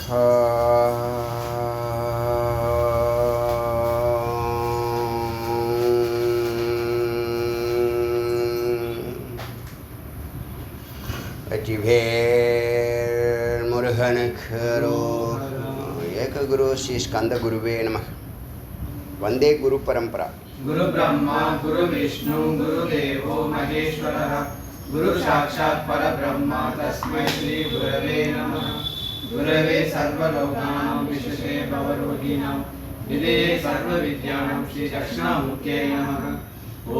வெற்றிவேல் முருகனுக்கு ஏக குரு ஸ்ரீ ஸ்கந்த குருவே நமः. வந்தே குரு பரம்பரா. गुरु ब्रह्मा गुरु विष्णु गुरु देवो महेश्वरः गुरु साक्षात् परब्रह्म तस्मै श्री गुरवे नमः. गुरवे सर्वलोकानां विशेषे भवरोगिणां निधये सर्वविद्यानां श्री दक्षिणामूर्तये नमः.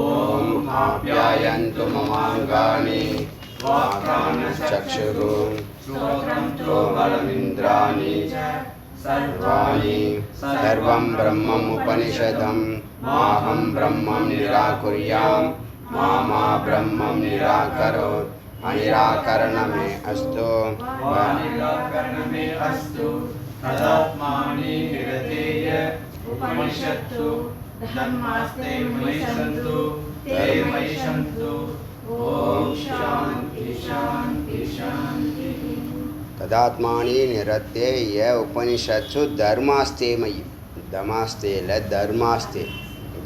ओम आप्यायन्तु ममाङ्गानि वाक्प्राणचक्षुः श्रोत्रं च बलमिन्द्राणि सर्वाणि सर्वं ब्रह्ममुपनिषदं माहं ब्रह्मं निराकुर्यां मा ब्रह्मं निराकरोत्. अनिराकरणमे अस्तु निराकरणमे अस्तु तदात्मानि निरतेय उपनिषत्सु धम्मास्ते मयि सन्तु ते मयि सन्तु. ओम शान्ति शान्ति शान्ति. तदात्मानि निरते य उपनिषत्सु धर्मास्ते मयि. दमास्ते ल धर्मास्ते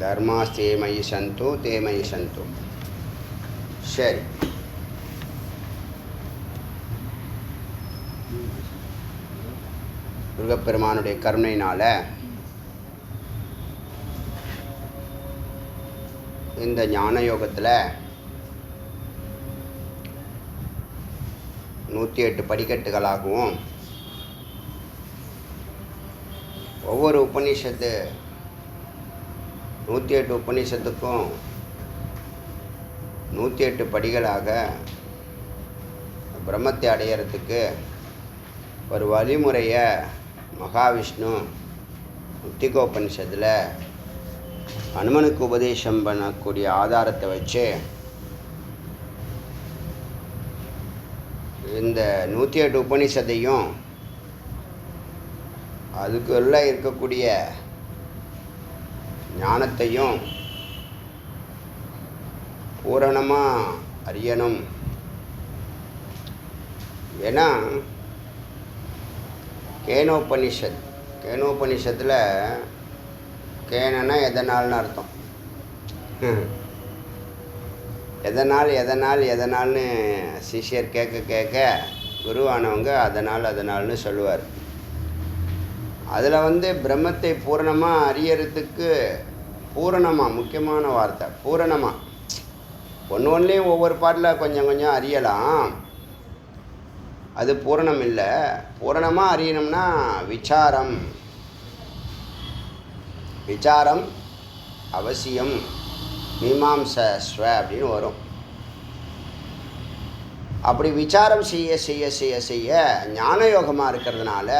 धर्मास्ते मयि सन्तु ते मयि सन्तु. சரி, முருகப்பெருமானுடைய கருணையினால இந்த ஞான யோகத்தில் 108 படிக்கட்டுகளாகவும் ஒவ்வொரு உபநிஷத்து 108 உபநிஷத்துக்கும் 108 படிகளாக பிரம்மத்தை அடையிறதுக்கு ஒரு வழிமுறையை மகாவிஷ்ணு உத்திகோபனிஷத்தில் அனுமனுக்கு உபதேசம் பண்ணக்கூடிய ஆதாரத்தை வச்சு இந்த 108 உபநிஷத்தையும் அதுக்குள்ள இருக்கக்கூடிய ஞானத்தையும் பூரணமாக அறியணும். ஏன்னா கேனோபனிஷத்தில் கேனன்னா எதனால்னு அர்த்தம். எதனால்னு சிஷ்யர் கேட்க குருவானவங்க அதனால்னு சொல்லுவார். அதில் பிரம்மத்தை பூரணமாக அறியறதுக்கு பூரணமாக முக்கியமான வார்த்தை பூரணமாக. ஒன்றுலேயும் ஒவ்வொரு பாட்டில் கொஞ்சம் அறியலாம், அது பூரணம் இல்லை. பூரணமாக அறியணும்னா விசாரம் அவசியம். மீமாம்சஸ்வ அப்படின்னு வரும். அப்படி விசாரம் செய்ய ஞானயோகமாக இருக்கிறதுனால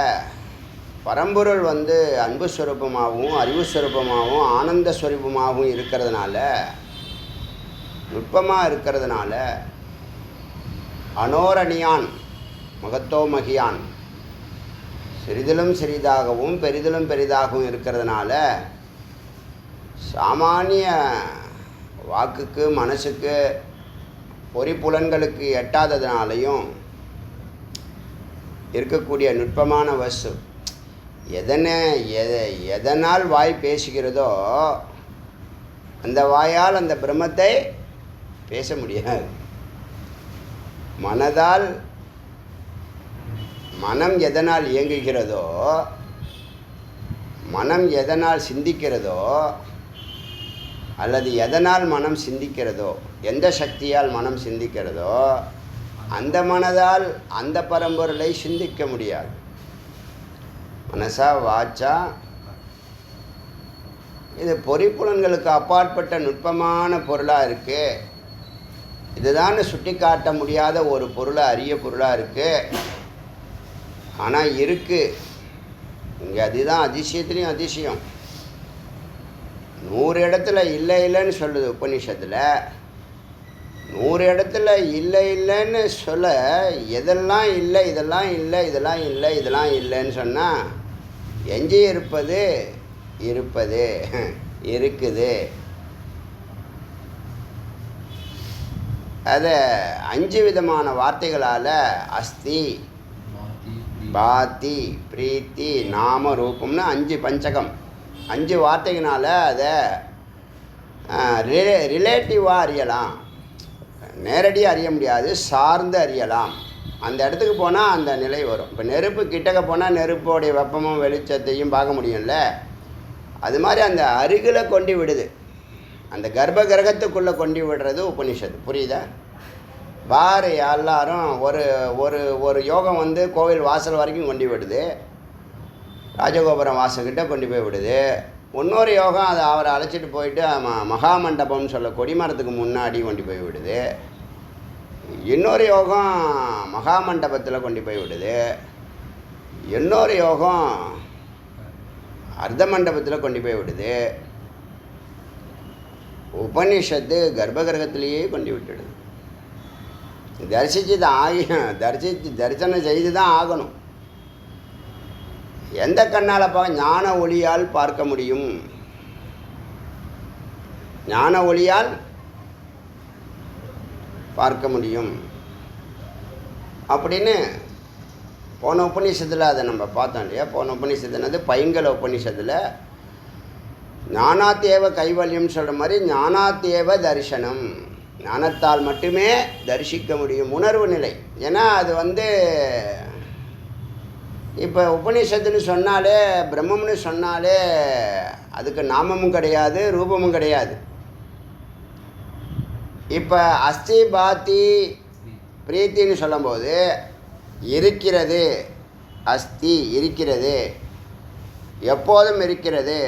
பரம்பொருள் அன்பு ஸ்வரூபமாகவும் அறிவு ஸ்வரூபமாகவும் ஆனந்த ஸ்வரூபமாகவும் இருக்கிறதுனால நுட்பமாக இருக்கிறதுனால அனோரணியான் மகத்தோ மகியான் சிறிதிலும் சிறிதாகவும் பெரிதிலும் பெரிதாகவும் இருக்கிறதுனால சாமானிய வாக்குக்கு மனசுக்கு பொறிப்புலன்களுக்கு எட்டாததுனாலையும் இருக்கக்கூடிய நுட்பமான வஸ்து எதனால் வாய் பேசுகிறதோ அந்த வாயால் அந்த பிரம்மத்தை பேச முடியாது. மனம் எதனால் இயங்குகிறதோ, மனம் எதனால் சிந்திக்கிறதோ, அல்லது எதனால் மனம் சிந்திக்கிறதோ, எந்த சக்தியால் மனம் சிந்திக்கிறதோ அந்த மனதால் அந்த பரம்பொருளை சிந்திக்க முடியாது. மனசா வாச்சா இது பொறிப்புலன்களுக்கு அப்பாற்பட்ட நுட்பமான பொருளாக இருக்குது. இதுதான் சுட்டி காட்ட முடியாத ஒரு பொருளை அரிய பொருளாக இருக்குது. ஆனால் இருக்குது இங்கே. அதுதான் அதிசயத்துலேயும் அதிசயம். 100 இடத்துல இல்லைன்னு சொல்லுது உபநிஷத்தில். 100 இடத்துல இல்லைன்னு சொல்ல எதெல்லாம் இல்லை இதெல்லாம் இல்லை இதெல்லாம் இல்லை இதெல்லாம் இல்லைன்னு சொன்னால் எஞ்சி இருப்பது இருக்குது. அதை 5 விதமான வார்த்தைகளால் அஸ்தி பாத்தி பிரீத்தி நாம ரூபம்னு 5 பஞ்சகம் 5 வார்த்தைகளால் அதை ரிலேட்டிவாக அறியலாம். நேரடியாக அறிய முடியாது, சார்ந்து அறியலாம். அந்த இடத்துக்கு போனால் அந்த நிலை வரும். இப்போ நெருப்பு கிட்டக்க போனால் நெருப்போடைய வெப்பமும் வெளிச்சத்தையும் பார்க்க முடியும்ல, அது மாதிரி அந்த அருகில் கொண்டு விடுது. அந்த கர்ப்ப கிரகத்துக்குள்ளே கொண்டு விடுறது உபனிஷத்து. புரியுதா? பாரு எல்லாரும் ஒரு ஒரு ஒரு யோகம் வந்து கோவில் வாசல் வரைக்கும் கொண்டு விடுது, ராஜகோபுரம் வாசல்கிட்ட கொண்டு போய் விடுது. இன்னொரு யோகம் அதை அவரை அழைச்சிட்டு போயிட்டு மகாமண்டபம்னு சொல்ல கொடிமரத்துக்கு முன்னாடி கொண்டு போய் விடுது. இன்னொரு யோகம் மகாமண்டபத்தில் கொண்டு போய் விடுது. இன்னொரு யோகம் அர்த்த மண்டபத்தில் கொண்டு போய் விடுது. உபனிஷத்து கர்ப்பகிரகத்திலேயே கொண்டு விட்டுடுது. தரிசித்து தான் தரிசனம் செய்து தான் ஆகணும். எந்த கண்ணால் ஞான ஒளியால் பார்க்க முடியும். ஞான ஒளியால் பார்க்க முடியும் அப்படின்னு போன உபநிஷத்தில் அதை நம்ம பார்த்தோம் இல்லையா? போன உபநிஷத்துனது பைங்கல உபநிஷத்தில் ஞானாத்தேவ கைவல்யம் சொல்கிற மாதிரி ஞானாத்தேவ தரிசனம், ஞானத்தால் மட்டுமே தரிசிக்க முடியும், உணர்வு நிலை. ஏன்னா அது வந்து இப்போ உபநிஷத்துன்னு சொன்னாலே பிரம்மம்னு சொன்னாலே அதுக்கு நாமமும் கிடையாது, ரூபமும் கிடையாது. இப்போ அஸ்தி பாத்தி பிரீத்தின்னு சொல்லும்போது இருக்கிறது, அஸ்தி இருக்கிறது, எப்போதும் இருக்கிறது,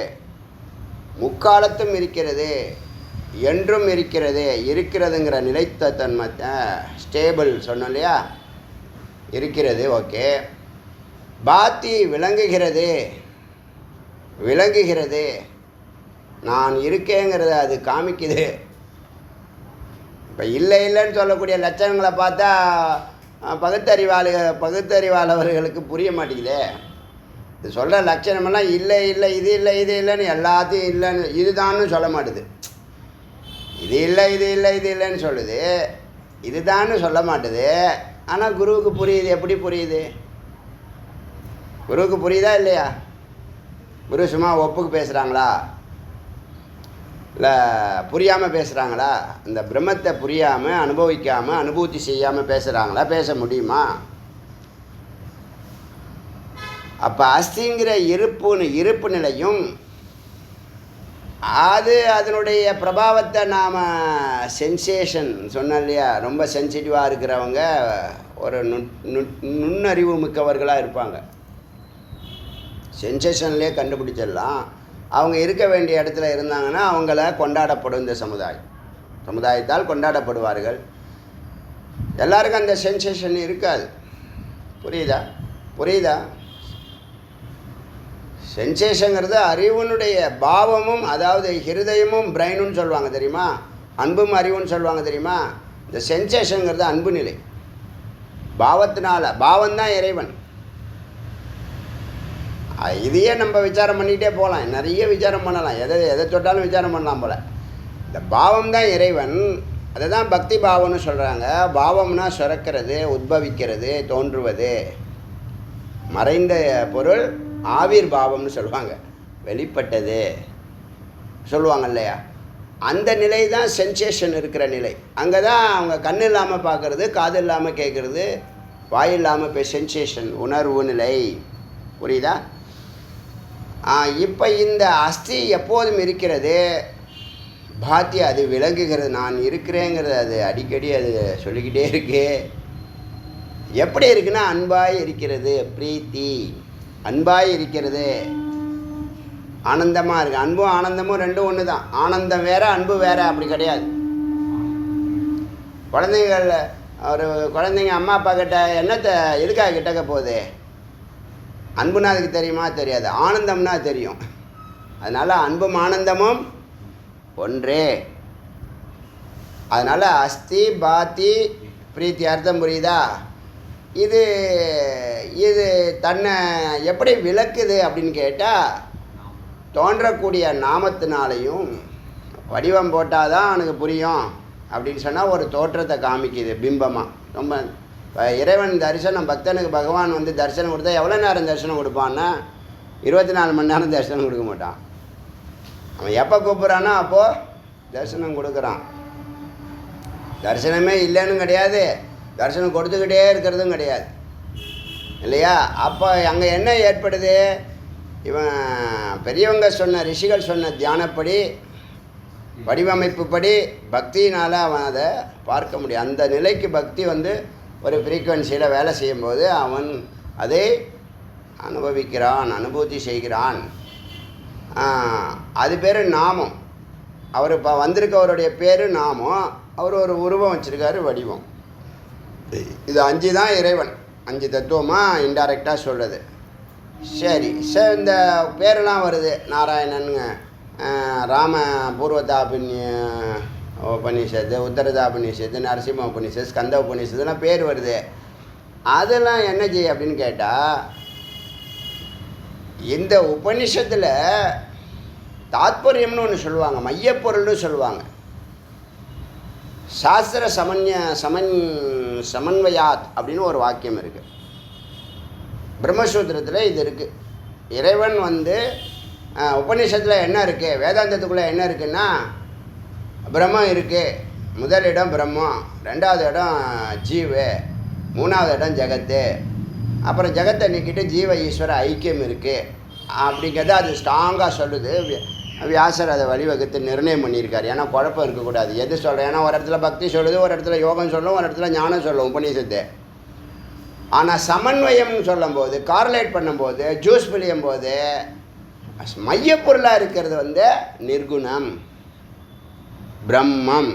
முக்காலத்தும் இருக்கிறது, என்றும் இருக்கிறது. இருக்கிறதுங்கிற நிலைத்த தன்மை ஸ்டேபிள் சொன்னோம் இல்லையா? இருக்கிறது, ஓகே. பாத்தி விளங்குகிறது, விளங்குகிறது, நான் இருக்கேங்கிறத அது காமிக்குது. இப்போ இல்லை இல்லைன்னு சொல்லக்கூடிய லட்சணங்களை பார்த்தா பகுத்தறிவாளர்களுக்கு புரிய மாட்டேங்குது. இது சொல்கிற லட்சணமெல்லாம் இல்லை இல்லை இது இல்லை இது இல்லைன்னு எல்லாத்தையும் இல்லைன்னு இதுதான்னு சொல்ல மாட்டுது. இது இல்லை இது இல்லை இது இல்லைன்னு சொல்லுது, இதுதான்னு சொல்ல மாட்டுது. ஆனால் குருவுக்கு புரியுது. எப்படி புரியுது? குருவுக்கு புரியுதா இல்லையா? குரு சும்மா ஒப்புக்கு பேசுகிறாங்களா, இல்லை புரியாமல் பேசுகிறாங்களா? இந்த பிரம்மத்தை புரியாமல் அனுபவிக்காமல் அனுபூதி செய்யாமல் பேசுகிறாங்களா? பேச முடியுமா? அப்போ அஸ்திங்கிற இருப்பு நிலையும் அது அதனுடைய பிரபாவத்தை நாம் சென்சேஷன் சொன்னோம் இல்லையா? ரொம்ப சென்சிட்டிவாக இருக்கிறவங்க ஒரு நுண்ணறிவு மிக்கவர்களாக இருப்பாங்க. சென்சேஷன்லேயே கண்டுபிடிச்சிடலாம். அவங்க இருக்க வேண்டிய இடத்துல இருந்தாங்கன்னா அவங்கள கொண்டாடப்படும் இந்த சமுதாயத்தால் கொண்டாடப்படுவார்கள். எல்லாருக்கும் அந்த சென்சேஷன் இருக்காது. புரியுதா? சென்சேஷங்கிறது அறிவுனுடைய பாவமும், அதாவது ஹிருதயமும் பிரெயினுன்னு சொல்லுவாங்க தெரியுமா? அன்பும் அறிவுன்னு சொல்லுவாங்க தெரியுமா? இந்த சென்சேஷனுங்கிறது அன்பு நிலை. பாவத்தினால, பாவம்தான் இறைவன். இதையே நம்ம விசாரம் பண்ணிகிட்டே போகலாம், நிறைய விசாரம் பண்ணலாம், எதை தொட்டாலும் விசாரம் பண்ணலாம் போல். இந்த பாவம் தான் இறைவன். அதை தான் பக்தி பாவம்னு சொல்கிறாங்க. பாவம்னா சுரக்கிறது, உத்பவிக்கிறது, தோன்றுவது. மறைந்த பொருள் ஆவிர் பாவம்னு சொல்லுவாங்க, வெளிப்பட்டது சொல்லுவாங்க இல்லையா? அந்த நிலை தான் சென்சேஷன் இருக்கிற நிலை. அங்கே தான் அவங்க கண் இல்லாமல் பார்க்குறது, காது இல்லாமல் கேட்குறது, வாய் இல்லாமல் சென்சேஷன் உணர்வு நிலை. புரியுதா? இப்போ இந்த அஸ்தி எப்போதும் இருக்கிறது, பாத்தி அது விளங்குகிறது, நான் இருக்கிறேங்கிறது அது அடிக்கடி அது சொல்லிக்கிட்டே இருக்கு. எப்படி இருக்குன்னா அன்பாய் இருக்கிறது, பிரீத்தி அன்பாய் இருக்கிறது, ஆனந்தமாக இருக்குது. அன்பும் ஆனந்தமும் ரெண்டும் ஒன்று தான். ஆனந்தம் வேறு, அன்பு வேறு, அப்படி கிடையாது. குழந்தைங்க அம்மா அப்பா கிட்ட என்னத்தை எதுக்காக கிட்டக்க போகுது? அன்புனா அதுக்கு தெரியுமா? தெரியாது. ஆனந்தம்னா தெரியும். அதனால் அன்பும் ஆனந்தமும் ஒன்றே. அதனால் அஸ்தி பாத்தி பிரீத்தி அர்த்தம் புரியுதா? இது தன்னை எப்படி விளக்குது அப்படின்னு கேட்டால், தோன்றக்கூடிய நாமத்தினாலையும் வடிவம் போட்டால் தான் எனக்கு புரியும் அப்படின்னு சொன்னால் ஒரு தோற்றத்தை காமிக்குது பிம்பமாக. ரொம்ப இப்போ இறைவன் தரிசனம் பக்தனுக்கு பகவான் வந்து தரிசனம் கொடுத்தா எவ்வளோ நேரம் தரிசனம் கொடுப்பான்னா 24 மணி நேரம் தரிசனம் கொடுக்க மாட்டான். அவன் எப்போ கூப்பிட்றானோ அப்போது தரிசனம் கொடுக்குறான். தரிசனமே இல்லைன்னு கிடையாது, தரிசனம் கொடுத்துக்கிட்டே இருக்கிறதும் கிடையாது இல்லையா? அப்போ அங்கே என்ன ஏற்படுது? இவன் பெரியவங்க சொன்ன ரிஷிகள் சொன்ன தியானப்படி வடிவமைப்புப்படி பக்தியினால் அவன் அதை பார்க்க முடியும். அந்த நிலைக்கு பக்தி வந்து ஒரு ஃப்ரீக்குவன்சியில் வேலை செய்யும்போது அவன் அதை அனுபவிக்கிறான், அனுபூதி செய்கிறான். அது பேர் நாமம். அவர் இப்போ வந்திருக்கவருடைய பேர் நாமம். அவர் ஒரு உருவம் வச்சுருக்காரு, வடிவம். இது 5 தான் இறைவன், 5 தத்துவமாக இன்டைரக்டாக சொல்கிறது. சரி சார், இந்த பேரெல்லாம் வருது. நாராயணனுங்க, ராம பூர்வதாபின்ய உபநிஷத்து, உத்தரதாபினிஷத்து, நரசிம்ம உபநிஷத்து, ஸ்கந்த உபநிஷத்துலாம் பேர் வருது. அதெல்லாம் என்ன செய்ய அப்படின்னு கேட்டால், இந்த உபநிஷத்தில் தாத்பரியம்னு ஒன்று சொல்லுவாங்க, மையப்பொருள்னு சொல்லுவாங்க. சாஸ்திர சமன்வயாத் அப்படின்னு ஒரு வாக்கியம் இருக்குது. பிரம்மசூத்திரத்தில் இது இருக்குது. இறைவன் வந்து உபநிஷத்தில் என்ன இருக்குது, வேதாந்தத்துக்குள்ளே என்ன இருக்குன்னா பிரம்மம் இருக்குது. முதல் இடம் பிரம்மம், 2வது இடம் ஜீவு, 3வது இடம் ஜெகத்து, அப்புறம் ஜெகத்தை நீக்கிட்டு ஜீவ ஈஸ்வர ஐக்கியம் இருக்குது அப்படிங்கிறத அது ஸ்ட்ராங்காக சொல்லுது. வியாசர் அதை வழிவகுத்து நிர்ணயம் பண்ணியிருக்காரு. ஏன்னா குழப்பம் இருக்கக்கூடாது எது சொல்கிறேன். ஏன்னா ஒரு இடத்துல பக்தி சொல்லுது, ஒரு இடத்துல யோகம் சொல்லும், ஒரு இடத்துல ஞானம் சொல்லும் உபநிஷத்து. ஆனால் சமன்வயம்னு சொல்லும்போது, கார்லேட் பண்ணும்போது, ஜூஸ் பிழியும் போது மையப்பொருளாக இருக்கிறது வந்து நிர்குணம், பிரம்மம்,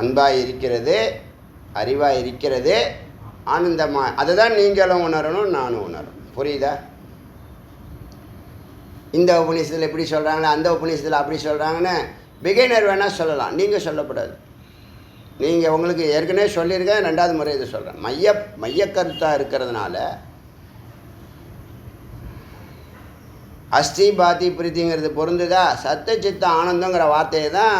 அன்பாக இருக்கிறது, அறிவாக இருக்கிறது, ஆனந்தமாக. அதை தான் நீங்களும் உணரணும், நானும் உணரணும். புரியுதா? இந்த உபநிஷத்தில் இப்படி சொல்கிறாங்களே, அந்த உபநிஷத்தில் அப்படி சொல்கிறாங்கன்னு பிகைனர் வேணால் சொல்லலாம், நீங்கள் சொல்லக்கூடாது. நீங்கள் உங்களுக்கு ஏற்கனவே சொல்லியிருக்கேன், 2வது முறை இதை சொல்கிறேன். மையக்கருத்தாக இருக்கிறதுனால அஸ்தி பாதி பிரீத்திங்கிறது பொருந்துதா? சத்த சித்த ஆனந்தங்கிற வார்த்தையை தான்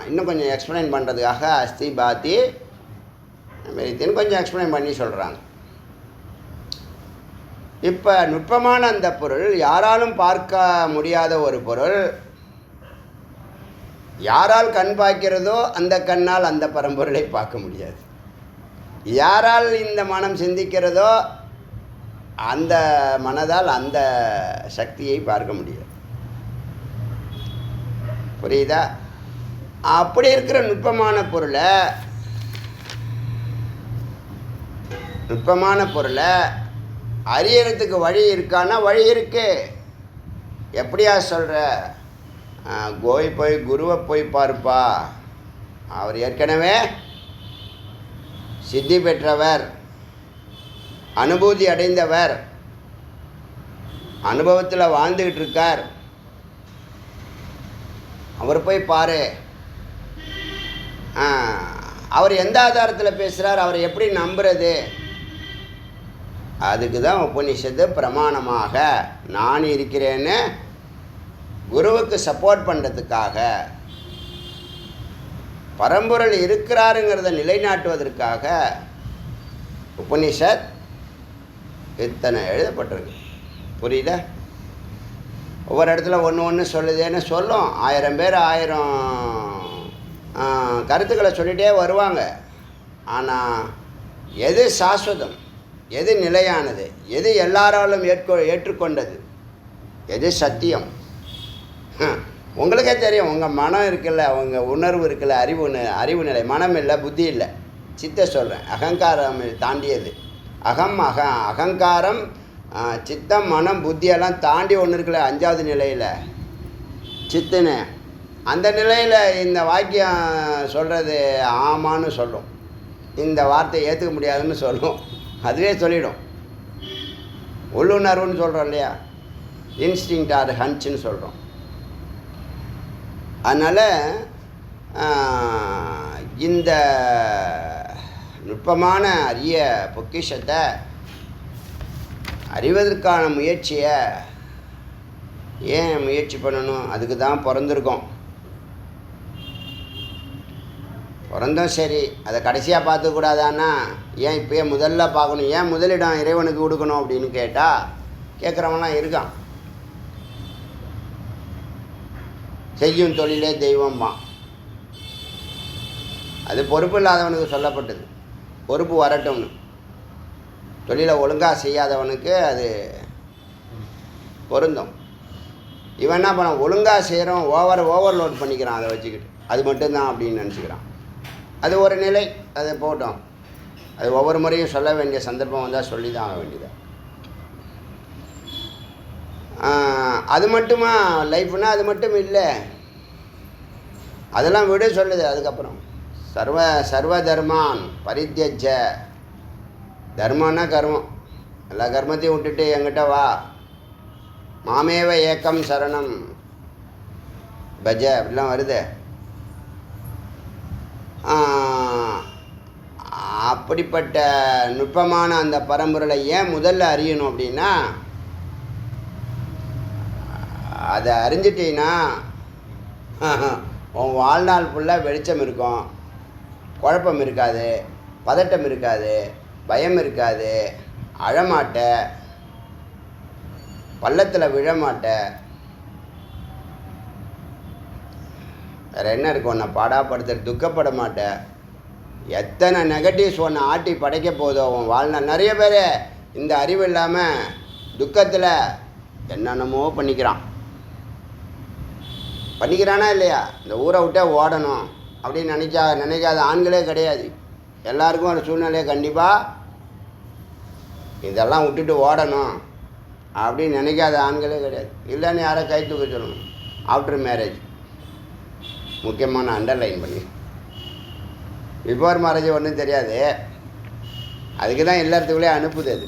இன்னும் கொஞ்சம் எக்ஸ்பிளைன் பண்ணுறதுக்காக அஸ்தி பாதி பிரீத்தின்னு கொஞ்சம் எக்ஸ்பிளைன் பண்ணி சொல்கிறாங்க. இப்போ நுட்பமான அந்த பொருள், யாராலும் பார்க்க முடியாத ஒரு பொருள், யாரால் கண் பார்க்கிறதோ அந்த கண்ணால் அந்த பரம்பொருளை பார்க்க முடியாது. யாரால் இந்த மனம் சிந்திக்கிறதோ அந்த மனதால் அந்த சக்தியை பார்க்க முடியாது. புரியுதா? அப்படி இருக்கிற நுட்பமான பொருளை அறியறதுக்கு வழி இருக்கான்னா வழி இருக்கு. எப்படியா சொல்கிற? போய் குருவை போய் பார்ப்பா, அவர் ஏற்கனவே சித்தி பெற்றவர், அனுபூதி அடைந்தவர், அனுபவத்தில் வாழ்ந்துக்கிட்டு இருக்கார். அவர் போய் பாரு. அவர் எந்த ஆதாரத்தில் பேசுகிறார், அவரை எப்படி நம்புறது? அதுக்கு தான் உபநிஷத்து பிரமாணமாக நான் இருக்கிறேன்னு குருவுக்கு சப்போர்ட் பண்ணுறதுக்காக, பரம்பொருள் இருக்கிறாருங்கிறத நிலைநாட்டுவதற்காக உபநிஷத் இத்தனை எழுதப்பட்டிருக்கு. புரியுதா? ஒவ்வொரு இடத்துல ஒன்று சொல்லுதேன்னு சொல்லும். 1000 பேர் 1000 கருத்துக்களை சொல்லிகிட்டே வருவாங்க. ஆனால் எது சாஸ்வதம், எது நிலையானது, எது எல்லாராலும் ஏற்றுக்கொண்டது, எது சத்தியம் உங்களுக்கே தெரியும். உங்கள் மனம் இருக்குல்ல, உங்கள் உணர்வு இருக்குல்ல, அறிவு நிலை. மனம் இல்லை, புத்தி இல்லை, சித்தை சொல்கிறேன். அகங்காரம் தாண்டியது. அகங்காரம், சித்தம், மனம், புத்தியெல்லாம் தாண்டி ஒன்று இருக்குல்ல 5வது நிலையில் சித்துன்னு. அந்த நிலையில் இந்த வாக்கியம் சொல்கிறது ஆமான்னு சொல்லும், இந்த வார்த்தையை ஏற்றுக்க முடியாதுன்னு சொல்லும். அதுவே சொல்லிடும். உள்ளுணர்வுன்னு சொல்கிறோம் இல்லையா, இன்ஸ்டிங்க்ட் ஆர் ஹன்ச்சுன்னு சொல்கிறோம். அதனால் இந்த நுட்பமான அரிய பொக்கிஷத்தை அறிவதற்கான முயற்சியை ஏன் முயற்சி பண்ணணும்? அதுக்கு தான் பிறந்திருக்கோம். பிறந்தோம் சரி, அதை கடைசியாக பார்த்துக்கூடாதான்னா ஏன் இப்போயே முதல்ல பார்க்கணும், ஏன் முதலிடம் இறைவனுக்கு கொடுக்கணும் அப்படின்னு கேட்டால் கேட்குறவங்களாம் இருக்கான். செய்யும் தொழிலே தெய்வம்பான். அது பொறுப்பு இல்லாதவனுக்கு சொல்லப்பட்டது. பொறுப்பு வரட்டும்னு. தொழிலை ஒழுங்காக செய்யாதவனுக்கு அது பொருந்தும். இவன் என்ன பண்ண, ஒழுங்காக செய்கிறோம், ஓவர்லோட் பண்ணிக்கிறான், அதை வச்சுக்கிட்டு அது மட்டும்தான் அப்படின்னு நினச்சிக்கிறான். அது ஒரு நிலை, அதை போட்டோம். அது ஒவ்வொரு முறையும் சொல்ல வேண்டிய சந்தர்ப்பம் வந்தால் சொல்லி தான் ஆக வேண்டியது. அது மட்டுமா லைஃப்னா? அது மட்டும் இல்லை, அதெல்லாம் விட சொல்லுது. அதுக்கப்புறம் சர்வ தர்மான் பரித்யஜ. தர்மம்னா கர்மம், எல்லா கர்மத்தையும் விட்டுட்டு என்கிட்ட வா, மாமேவ ஏக்கம் சரணம் பஜ அப்படிலாம் வருது. அப்படிப்பட்ட நுட்பமான அந்த பரம்பொருளை ஏன் முதல்ல அறியணும் அப்படின்னா, அதை அறிஞ்சிட்டீங்கன்னா உன் வாழ்நாள் ஃபுல்லாக வெளிச்சம் இருக்கும், குழப்பம் இருக்காது, பதட்டம் இருக்காது, பயம் இருக்காது, அழமாட்ட, பள்ளத்தில் விழமாட்ட. வேறு என்ன இருக்கும், உன்னை பாடாப்படுத்த துக்கப்பட மாட்டேன். எத்தனை நெகட்டிவ்ஸ் ஒன்று ஆட்டி படைக்க போதோ உன் வாழ்நாள். நிறைய பேர் இந்த அறிவு இல்லாமல் துக்கத்தில் என்னென்னமோ பண்ணிக்கிறானா இல்லையா? இந்த ஊரை விட்டே ஓடணும் அப்படின்னு நினைக்காத ஆண்களே கிடையாது. எல்லாருக்கும் ஒரு சூழ்நிலையை கண்டிப்பாக இதெல்லாம் விட்டுட்டு ஓடணும் அப்படின்னு நினைக்காத ஆண்களே கிடையாது. இல்லைன்னு யாரை கை தூக்க சொல்லணும். ஆஃப்டர் மேரேஜ் முக்கியமான அண்டர்லைன் பண்ணி, பிஃபோர் மேரேஜ் ஒன்றும் தெரியாது. அதுக்கு தான் இல்லறதுக்குள்ளே அனுப்புது. அது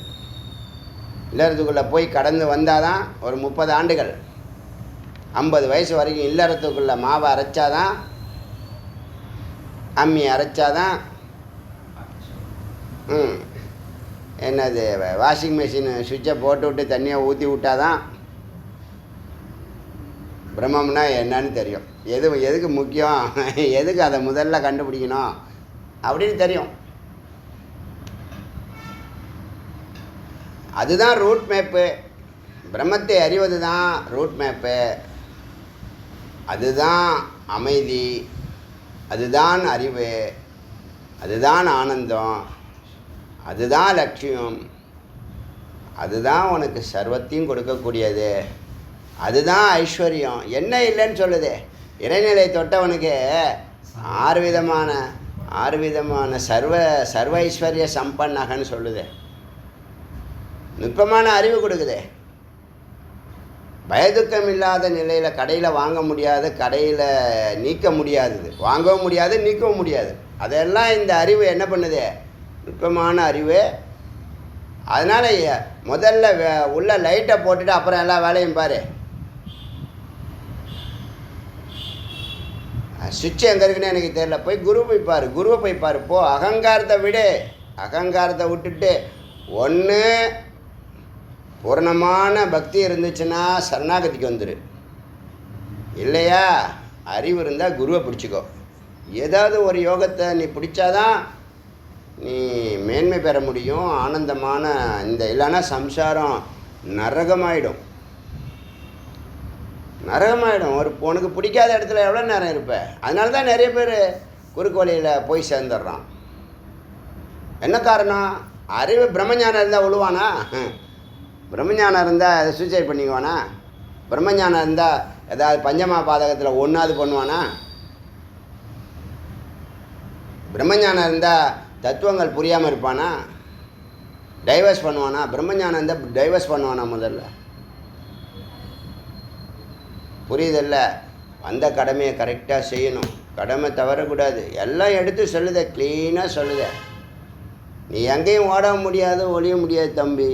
இல்லறத்துக்குள்ளே போய் கடந்து வந்தால் தான் ஒரு 30 ஆண்டுகள் 50 வயசு வரைக்கும் இல்லறத்துக்குள்ளே மாவை அரைச்சாதான், அம்மி அரைச்சாதான், என்னது வாஷிங் மிஷின் சுவிட்சை போட்டு விட்டு தண்ணியை ஊற்றி விட்டாதான் பிரம்மம்னா என்னன்னு தெரியும். எதுக்கு முக்கியம், எதுக்கு அதை முதல்ல கண்டுபிடிக்கணும் அப்படின்னு தெரியும். அதுதான் ரூட் மேப்பு. பிரம்மத்தை அறிவது தான் ரூட் மேப்பு. அதுதான் அமைதி, அதுதான் அறிவு, அதுதான் ஆனந்தம், அதுதான் லட்சியம், அதுதான் உனக்கு சர்வத்தையும் கொடுக்கக்கூடியது, அதுதான் ஐஸ்வர்யம். என்ன இல்லைன்னு சொல்லுது? இறைநிலை தொட்டவனுக்கு 6 விதமான சர்வ ஐஸ்வர்ய சம்பன்னகன்னு சொல்லுது. நுட்பமான அறிவு கொடுக்குது. பயதுக்கம் இல்லாத நிலையில் கடையில் வாங்க முடியாது, கடையில் நீக்க முடியாதது, வாங்கவும் முடியாது, நீக்கவும் முடியாது. அதெல்லாம் இந்த அறிவு என்ன பண்ணுது? நுட்பமான அறிவு. அதனால் முதல்ல உள்ள லைட்டை போட்டுட்டு அப்புறம் எல்லா வேலையும் பாரு. சுவிட்சு எங்கே இருக்குன்னு எனக்கு தெரியல, போய் குருவை போய் பாரு போ. அகங்காரத்தை விடு. அகங்காரத்தை விட்டுட்டு ஒன்று பூர்ணமான பக்தி இருந்துச்சுன்னா சரணாகதிக்கு வந்துடு. இல்லையா அறிவு இருந்தால் குருவை பிடிச்சிக்கோ. ஏதாவது ஒரு யோகத்தை நீ பிடிச்சாதான் நீ மேன்மை பெற முடியும், ஆனந்தமான இந்த. இல்லைன்னா சம்சாரம் நரகமாயிடும். உனக்கு பிடிக்காத இடத்துல எவ்வளோ நேரம் இருப்ப? அதனால தான் நிறைய பேர் குறுக்கு வழியில் போய் சேர்ந்துடுறான். என்ன காரணம்? அறிவு பிரம்மஞானம் இருந்தால் விழுவானா? பிரம்மஞானம் இருந்தால் அதை சூசைட் பண்ணிக்குவானா? பிரம்மஞானம் இருந்தால் ஏதாவது பஞ்சமா பாதகத்தில் ஒன்றாவது பண்ணுவானா? பிரம்மஞானம் இருந்தால் தத்துவங்கள் புரியாமல் இருப்பானா? டைவர்ஸ் பண்ணுவானா? பிரம்மஞானம் இருந்தால் டைவர்ஸ் பண்ணுவானா? முதல்ல புரியுதில்ல? அந்த கடமையை கரெக்டாக செய்யணும். கடமை தவறக்கூடாது. எல்லாம் எடுத்து சொல்லுத, க்ளீனாக சொல்லுத. நீ எங்கேயும் ஓட முடியாது, ஒழிய முடியாது தம்பி.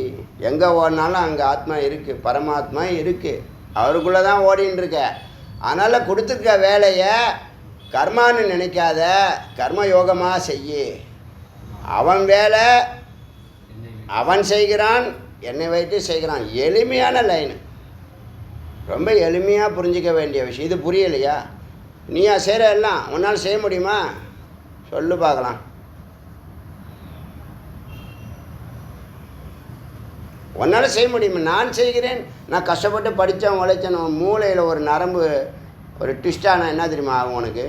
எங்கே ஓடினாலும் அங்கே ஆத்மா இருக்குது, பரமாத்மா இருக்குது. அவருக்குள்ளே தான் ஓடின்னு இருக்க. அதனால் கொடுத்துருக்க வேலையை கர்மான்னு நினைக்காத, கர்ம யோகமாக செய்யு. அவன் வேலை அவன் செய்கிறான், என்னை வைத்து செய்கிறான். எளிமையான லைனு, ரொம்ப எளிமையாக புரிஞ்சிக்க வேண்டிய விஷயம். இது புரியலையா? நீயா செய்கிற எல்லாம் உன்னால் செய்ய முடியுமா? சொல்லு பார்க்கலாம். உன்னால் செய்ய முடியுமா? நான் செய்கிறேன். நான் கஷ்டப்பட்டு படித்தேன், உழைச்சேன். மூளையில் ஒரு நரம்பு ஒரு ட்விஸ்டானா என்ன தெரியுமா ஆகும் உனக்கு?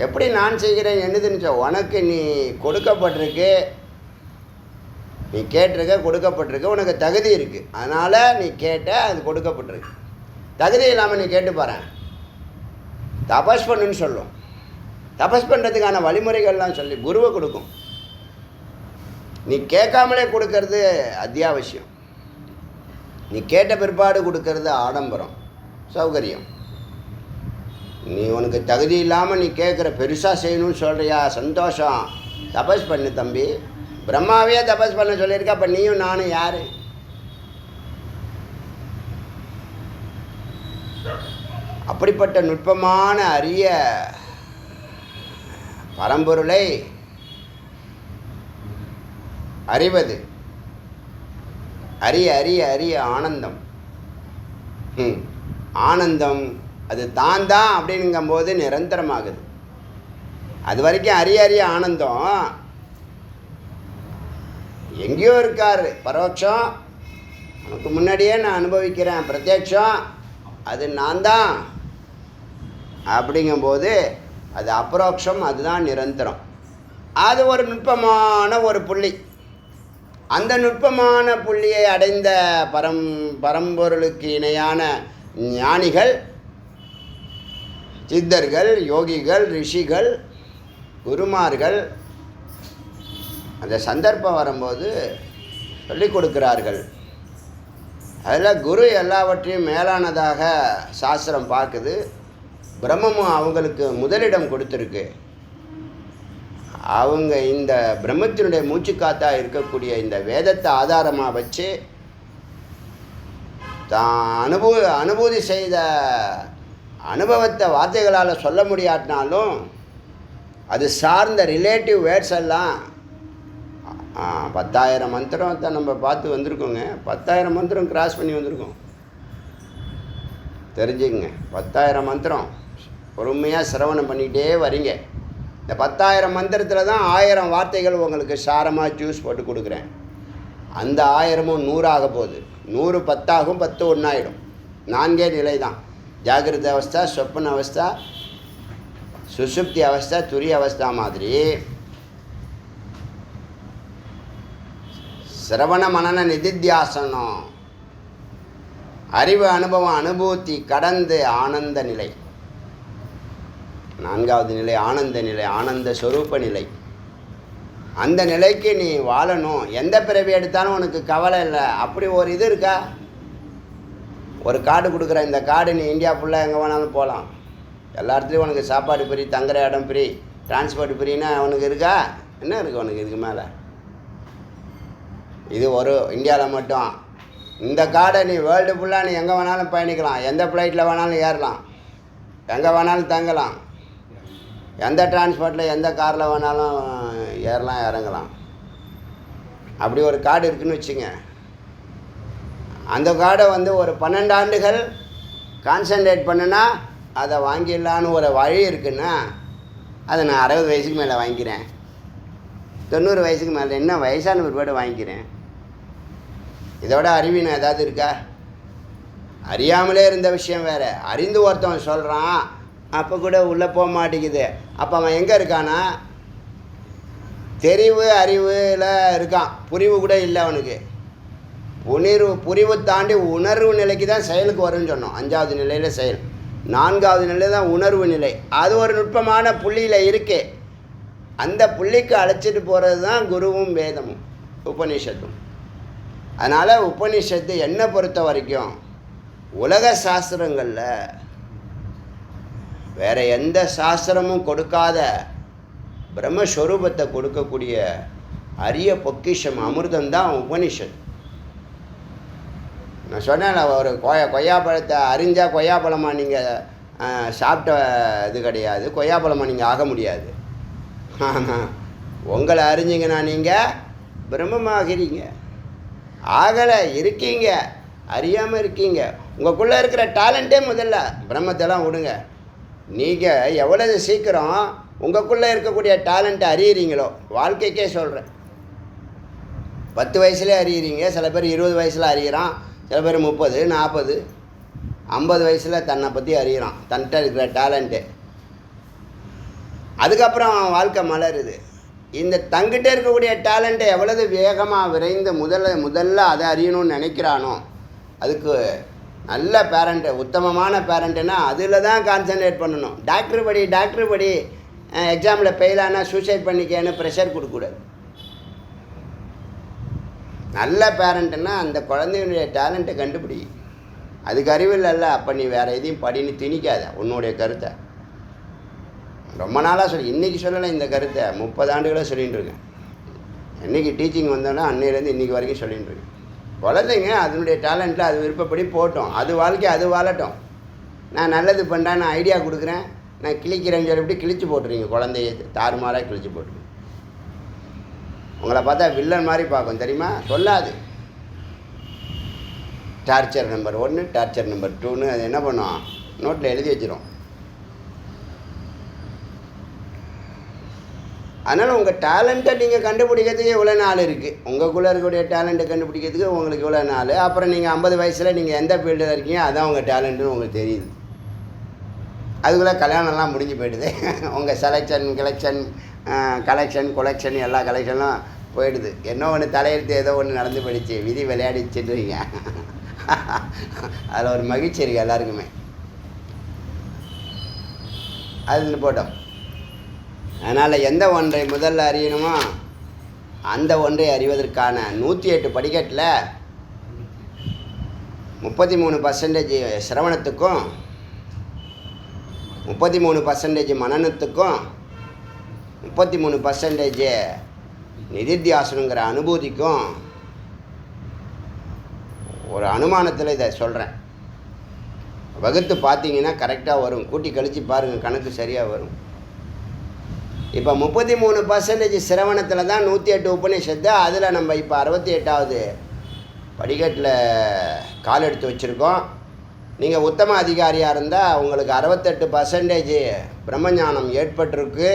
எப்படி நான் செய்கிறேன் என்னதுன்னு உனக்கு நீ கொடுக்கப்பட்டிருக்கு, நீ கேட்டிருக்க, கொடுக்கப்பட்டிருக்கு, உனக்கு தகுதி இருக்குது. அதனால் நீ கேட்ட, அது கொடுக்கப்பட்டிருக்கு. தகுதி இல்லாமல் நீ கேட்டு பாரு. தபஸ் பண்ணுன்னு சொல்லும். தபஸ் பண்ணுறதுக்கான வழிமுறைகள்லாம் சொல்லி குருவை கொடுக்கும். நீ கேட்காமலே கொடுக்கறது அத்தியாவசியம். நீ கேட்ட பிற்பாடு கொடுக்கறது ஆடம்பரம், சௌகரியம். நீ உனக்கு தகுதி இல்லாமல் நீ கேட்குற, பெருசாக செய்யணும்னு சொல்கிறியா, சந்தோஷம். தபஸ் பண்ணு தம்பி. பிரம்மாவே தபஸ் பண்ண சொல்லியிருக்கா, அப்போ நீயும் நானும் யார்? அப்படிப்பட்ட நுட்பமான அரிய பரம்பொருளை அறிவது அரிய அரிய அரிய ஆனந்தம். ஆனந்தம் அது தான் தான் அப்படிங்கும்போது நிரந்தரமாகுது. அது வரைக்கும் அரிய அரிய ஆனந்தம் எங்கேயோ இருக்கார். பரோட்சம் உனக்கு முன்னாடியே நான் அனுபவிக்கிறேன். பிரத்யட்சம் அது நான் தான் அப்படிங்கும்போது அது அபரோக்ஷம், அதுதான் நிரந்தரம். அது ஒரு நுட்பமான ஒரு புள்ளி. அந்த நுட்பமான புள்ளியை அடைந்த பரம்பொருளுக்கு இணையான ஞானிகள், சித்தர்கள், யோகிகள், ரிஷிகள், குருமார்கள் அந்த சந்தர்ப்பம் வரும்போது சொல்லிக் கொடுக்கிறார்கள். அதில் குரு எல்லாவற்றையும் மேலானதாக சாஸ்திரம் பார்க்குது. பிரம்மமும் அவங்களுக்கு முதலிடம் கொடுத்துருக்கு. அவங்க இந்த பிரம்மத்தினுடைய மூச்சுக்காத்தாக இருக்கக்கூடிய இந்த வேதத்தை ஆதாரமாக வச்சு தான் அனுபூதி செய்த அனுபவத்தை வார்த்தைகளால் சொல்ல முடியாட்டினாலும் அது சார்ந்த ரிலேட்டிவ் வேர்ட்ஸ் எல்லாம் 10,000 மந்திரத்தை நம்ம பார்த்து வந்திருக்கோங்க. 10,000 மந்திரம் கிராஸ் பண்ணி வந்திருக்கோம். தெரிஞ்சுக்கங்க, 10,000 மந்திரம் பொறுமையாக சிரவணம் பண்ணிக்கிட்டே வரீங்க. இந்த 10,000 மந்திரத்தில் தான் 1000 வார்த்தைகள் உங்களுக்கு சாரமாக ஜூஸ் போட்டு கொடுக்குறேன். அந்த 1000ம் 100 ஆக போகுது. 100 10 ஆகும், 10 1 4 நிலை தான். ஜாகிரத அவஸ்தா, சொப்பன அவஸ்தா, சுசுப்தி அவஸ்தா, துரிய அவஸ்தா மாதிரி சிரவண மனன நிதித்தியாசனம், அறிவு அனுபவம் அனுபூதி கடந்து ஆனந்த நிலை. 4வது நிலை ஆனந்த நிலை, ஆனந்த ஸ்வரூப நிலை. அந்த நிலைக்கு நீ வாழணும். எந்த பிறவி எடுத்தாலும் உனக்கு கவலை இல்லை. அப்படி ஒரு இது இருக்கா? ஒரு கார்டு கொடுக்குற, இந்த கார்டு நீ இந்தியா ஃபுல்லாக எங்கே வேணாலும் போகலாம். எல்லா இடத்துலையும் உனக்கு சாப்பாடு ஃப்ரீ, தங்குற இடம் ஃப்ரீ, டிரான்ஸ்போர்ட் ஃப்ரீன்னா உனக்கு இருக்கா? என்ன இருக்குது உனக்கு இதுக்கு மேலே? இது ஒரு இந்தியாவில் மட்டும். இந்த கார்டை நீ வேர்ல்டு ஃபுல்லாக நீ எங்கே வேணாலும் பயணிக்கலாம். எந்த ஃப்ளைட்டில் வேணாலும் ஏறலாம், எங்கே வேணாலும் தங்கலாம், எந்த டிரான்ஸ்போர்ட்டில் எந்த காரில் வேணாலும் ஏறலாம், இறங்கலாம். அப்படி ஒரு கார்டு இருக்குதுன்னு வச்சுங்க. அந்த கார்டை ஒரு 12 ஆண்டுகள் கான்சன்ட்ரேட் பண்ணுனா அதை வாங்கிடலான்னு ஒரு வழி இருக்குன்னா அதை நான் 60 வயசுக்கு மேலே வாங்கிக்கிறேன், 90 வயசுக்கு மேலே, என்ன வயசான பிற்பாடு வாங்கிக்கிறேன். இதோட அறிவினா ஏதாவது இருக்கா? அறியாமலே இருந்த விஷயம் வேறு. அறிந்து ஒருத்தவன் சொல்கிறான், அப்போ கூட உள்ளே போக மாட்டேங்குது. அப்போ அவன் எங்கே இருக்கானா? தெரிவு அறிவில் இருக்கான், புரிவு கூட இல்லை அவனுக்கு. புரிவு தாண்டி உணர்வு நிலைக்கு தான் செயலுக்கு வரும்னு சொன்னோம். 5வது நிலையில் செயல், 4வது நிலையில் தான் உணர்வு நிலை. அது ஒரு நுட்பமான புள்ளியில் இருக்கே. அந்த புள்ளிக்கு அழைச்சிட்டு போகிறது தான் குருவும் வேதமும் உபநிஷத்தும். அதனால் உபநிஷத்து என்னை பொறுத்த வரைக்கும் உலக சாஸ்திரங்களில் வேறு எந்த சாஸ்திரமும் கொடுக்காத பிரம்மஸ்வரூபத்தை கொடுக்கக்கூடிய அரிய பொக்கிஷம் அமிர்தம்தான் உபநிஷத். நான் சொன்னேன், ஒரு கொய்யாப்பழத்தை அறிஞ்சால் கொய்யாப்பழமாக நீங்கள் சாப்பிட்ட இது கிடையாது, கொய்யாப்பழமாக நீங்கள் ஆக முடியாது. ஆனால் உங்களை அறிஞ்சிங்கன்னா நீங்கள் பிரம்மமாகிறீங்க. ஆகலை, இருக்கீங்க, அறியாமல் இருக்கீங்க. உங்களுக்குள்ளே இருக்கிற டேலண்ட்டே முதல்ல. பிரம்மத்தெல்லாம் விடுங்க, நீங்கள் எவ்வளவு சீக்கிரம் உங்களுக்குள்ளே இருக்கக்கூடிய டேலண்ட்டை அறியிறீங்களோ, வாழ்க்கைக்கே சொல்கிறேன். 10 வயசுலேயே அறியிறீங்க, சில பேர் 20 வயசில் அறியிறான், சில பேர் 30, 40, 50 வயசில் தன்னை பற்றி அறியிறான், தன்கிட்ட இருக்கிற டேலண்ட்டு. அதுக்கப்புறம் வாழ்க்கை மலருது. இந்த தங்கிட்ட இருக்கக்கூடிய டேலண்ட்டை எவ்வளவு வேகமாக விரைந்து முதல்ல அதை அறியணும்னு நினைக்கிறானோ, அதுக்கு நல்ல பேரண்ட்டு, உத்தமமான பேரண்ட்டுன்னா அதில் தான் கான்சன்ட்ரேட் பண்ணணும். டாக்டர் படி எக்ஸாமில் ஃபெயிலானா சூசைட் பண்ணிக்கன்னு ப்ரெஷர் கொடுக்கக்கூடாது. நல்ல பேரண்ட்டுன்னா அந்த குழந்தையுடைய டேலண்ட்டை கண்டுபிடி. அதுக்கு அறிவில்லைல்ல, அப்போ நீ வேறு எதையும் படின்னு திணிக்காத உன்னுடைய கருத்தை. ரொம்ப நாளாக இன்றைக்கி சொல்லலை இந்த கருத்தை, 30 ஆண்டுகளாக சொல்லிகிட்டு இருக்கேன். என்றைக்கு டீச்சிங் வந்தோன்னா அன்னையிலேருந்து இன்றைக்கி வரைக்கும் சொல்லிகிட்டு இருக்கேன். குழந்தைங்க அதனுடைய டேலண்ட்டில் அது விருப்பப்படி போட்டோம், அது வாழ்க்கை அது வாழட்டும். நான் நல்லது பண்ணுறேன், நான் ஐடியா கொடுக்குறேன், நான் கிழிக்கிறேன்னு சொல்லிவிட்டு கிழிச்சு போட்டுருவீங்க. குழந்தைய தாறுமாறாக கிழிச்சு போட்டுருவீங்க. உங்களை பார்த்தா வில்லன் மாதிரி பார்க்கும் தெரியுமா? சொல்லாது. டார்ச்சர் நம்பர் 1, டார்ச்சர் நம்பர் 2ன்னு அது என்ன பண்ணும், நோட்டில் எழுதி வச்சிடும். அதனால் உங்கள் டேலண்ட்டை நீங்கள் கண்டுபிடிக்கிறதுக்கு இவ்வளோ நாள் இருக்குது. உங்களுக்குள்ளே இருக்கக்கூடிய டேலண்ட்டை கண்டுபிடிக்கிறதுக்கு உங்களுக்கு இவ்வளோ நாள். அப்புறம் நீங்கள் 50 வயசில் நீங்கள் எந்த ஃபீல்டில் இருக்கீங்க அதான் உங்கள் டேலண்ட்டுன்னு உங்களுக்கு தெரியுது. அதுக்குள்ளே கல்யாணம்லாம் முடிஞ்சு போயிடுது. உங்கள் கலெக்ஷன் எல்லா கலெக்ஷனும் போயிடுது. என்ன ஒன்று தலையெழுத்து ஏதோ ஒன்று நடந்து போயிடுச்சு, விதி விளையாடிச்சுட்டுருவீங்க. அதில் ஒரு மகிழ்ச்சி இருக்குது எல்லாருக்குமே. அது போட்டோம். அதனால் எந்த ஒன்றை முதல்ல அறியணுமோ அந்த ஒன்றை அறிவதற்கான 108 படிக்கட்டில் 33% சிரவணத்துக்கும் 33% மனனத்துக்கும் 33% நிதித்தியாசனங்கிற அனுபூதிக்கும் ஒரு அனுமானத்தில் இதை சொல்கிறேன். வகுத்து பார்த்தீங்கன்னா கரெக்டாக வரும். கூட்டி கழித்து பாருங்கள், கணக்கு சரியாக வரும். இப்போ 33% சிரவணத்தில் தான் 108 உபநிஷத்து. அதில் நம்ம இப்போ 68வது படிக்கட்டில் கால் எடுத்து வச்சுருக்கோம். நீங்கள் உத்தம அதிகாரியாக இருந்தால் உங்களுக்கு 68% பிரம்மஞானம் ஏற்பட்டிருக்கு.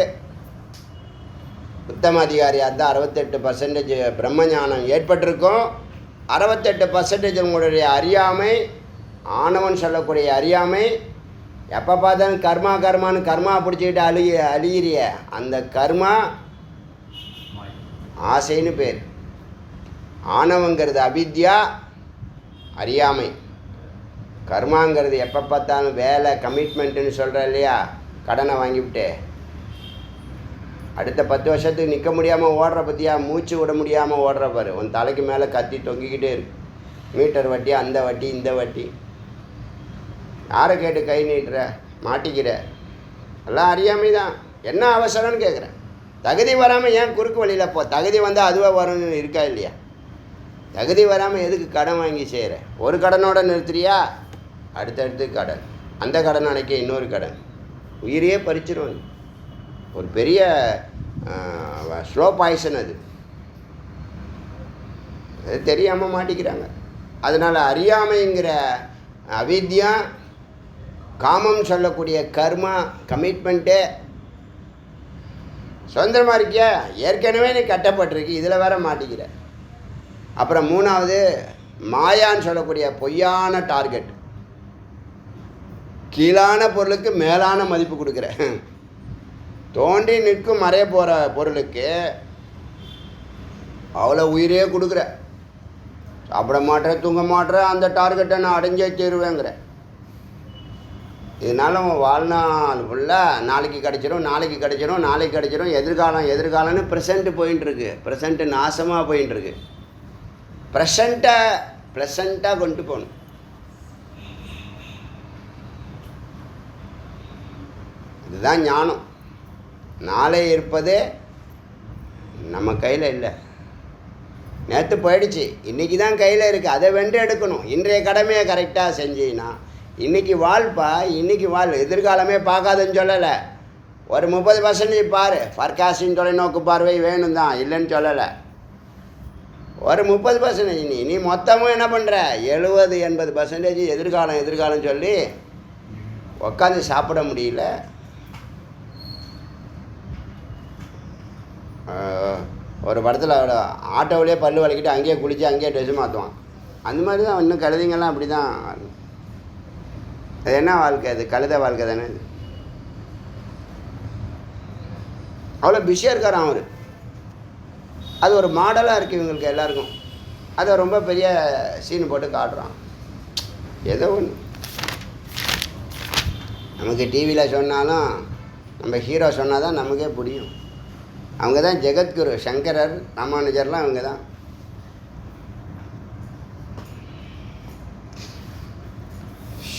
உத்தம அதிகாரியாக இருந்தால் 68% பிரம்மஞானம் ஏற்பட்டிருக்கும். 68% உங்களுடைய அறியாமை, ஆணவன் சொல்லக்கூடிய அறியாமை, எப்போ பார்த்தாலும் கர்மான்னு கர்மா பிடிச்சிக்கிட்டு அழியிறிய அந்த கர்மா ஆசைன்னு பேர். ஆணவங்கிறது அவித்யா, அறியாமை. கர்மாங்கிறது எப்போ பார்த்தாலும் வேலை, கமிட்மெண்ட்டுன்னு சொல்கிற இல்லையா, கடனை வாங்கிவிட்டு அடுத்த 10 வருஷத்துக்கு நிற்க முடியாமல் ஓடுற பற்றியா, மூச்சு விட முடியாமல் ஓடுற பாரு. உன் தலைக்கு மேலே கத்தி தொங்கிக்கிட்டே இருக்கு. மீட்டர் வட்டி, அந்த வட்டி, இந்த வட்டி. யாரை கேட்டு கை நீட்டுற, மாட்டிக்கிற? எல்லாம் அறியாமை தான். என்ன அவசரம்னு கேட்குறேன். தகுதி வராமல் ஏன் குறுக்கு வழியில் போ? தகுதி வந்தால் அதுவாக வரும்னு இருக்கா இல்லையா? தகுதி வராமல் எதுக்கு கடன் வாங்கி செய்கிற? ஒரு கடனோட நிறுத்துறியா, அடுத்தடுத்து கடன், அந்த கடன் அடைக்க இன்னொரு கடன், உயிரையே பறிச்சிடும். ஒரு பெரிய ஸ்லோ பாய்சன் அது. அது தெரியாமல் மாட்டிக்கிறாங்க. அதனால் அறியாமைங்கிற அவித்யா, காமம் சொல்லக்கூடிய கர்மா, கமிட்மெண்ட்டு. சுதந்திரமாக இருக்கியா? ஏற்கனவே நீ கட்டப்பட்டிருக்கு, இதில் வேற மாட்டிக்கிற. அப்புறம் 3வது மாயான்னு சொல்லக்கூடிய பொய்யான டார்கெட். கீழான பொருளுக்கு மேலான மதிப்பு கொடுக்குற. தோண்டி நிற்கும் மறைய போகிற பொருளுக்கு அவ்வளோ உயிரே கொடுக்குற. சாப்பிட மாட்டேன், தூங்க மாட்டேன், அந்த டார்கெட்டை நான் அடைஞ்சே தீருவேங்கிற. இதனால அவன் வாழ்நாள் ஃபுல்லாக நாளைக்கு கிடைச்சிரும், எதிர்காலம்னு ப்ரெசண்ட்டு போயின்ட்டுருக்கு. ப்ரெசண்ட்டு நாசமாக போயின்ட்டுருக்கு. ப்ரெசண்ட்டாக கொண்டு போகணும். இதுதான் ஞானம். நாளை இருப்பது நம்ம கையில் இல்லை. நேற்று போயிடுச்சு, இன்றைக்கி தான் கையில் இருக்குது. அதை வென்று எடுக்கணும். இன்றைய கடமையை கரெக்டாக செஞ்சீங்கன்னா இன்றைக்கி வாழ்ப்பா, இன்றைக்கி வாழ். எதிர்காலமே பார்க்காதுன்னு சொல்லலை. ஒரு 30% பாரு. ஃபர்காஸ்டிங் தொலைநோக்கு பார்வை வேணும் தான், இல்லைன்னு சொல்லலை. ஒரு 30% நீ மொத்தமும் என்ன பண்ணுற? 70-80% எதிர்காலம் சொல்லி உட்காந்து சாப்பிட முடியல. ஒரு படத்தில் ஆட்டோவிலே பல்லு வலிக்கிட்டு அங்கேயே குளித்து அங்கேயே ட்ரெஸ்ஸு மாற்றுவான். அந்த மாதிரி தான் இன்னும் கழுதைங்கள்லாம் அப்படி தான். அது என்ன வாழ்க்கை? அது கழுத வாழ்க்கை தானே. அவ்வளோ பிஸியாக இருக்காராம் அவர். அது ஒரு மாடலாக இருக்குது இவங்களுக்கு எல்லாருக்கும். அதை ரொம்ப பெரிய சீன் போட்டு காட்டுறான். ஏதோ ஒன்று நமக்கு டிவியில் சொன்னாலும் நம்ம ஹீரோ சொன்னால் தான் நமக்கே புரியும். அவங்க தான் ஜெகத்குரு. சங்கரர், ராமானுஜர்லாம் அவங்க தான்.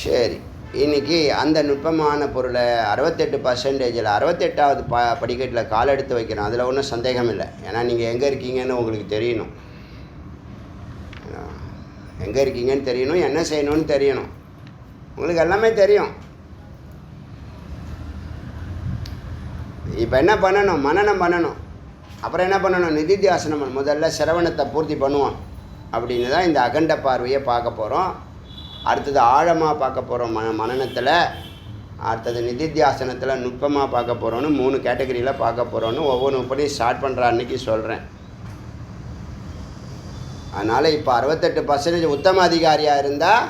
சரி, இன்றைக்கி அந்த நுட்பமான பொருளை 68%, 68வது படிக்கட்டில் கால் எடுத்து வைக்கிறோம். அதில் ஒன்றும் சந்தேகம் இல்லை. ஏன்னா நீங்கள் எங்கே இருக்கீங்கன்னு உங்களுக்கு தெரியணும். எங்கே இருக்கீங்கன்னு தெரியணும், என்ன செய்யணும்னு தெரியணும். உங்களுக்கு எல்லாமே தெரியும். இப்போ என்ன பண்ணணும்? மனனம் பண்ணணும். அப்புறம் என்ன பண்ணணும்? நிதித்தியாசனம். முதல்ல சிரவணத்தை பூர்த்தி பண்ணுவோம் அப்படின்னு தான் இந்த அகண்ட பார்வையை பார்க்க போகிறோம். அடுத்தது ஆழமாக பார்க்க போகிறோம் மனனத்தில். அடுத்தது நிதித்தியாசனத்தில் நுட்பமாக பார்க்க போகிறோன்னு 3 கேட்டகரியில் பார்க்க போகிறோன்னு ஒவ்வொன்று இப்படி ஸ்டார்ட் பண்ணுற அன்றைக்கி சொல்கிறேன். அதனால் இப்போ 68% உத்தம அதிகாரியாக இருந்தால்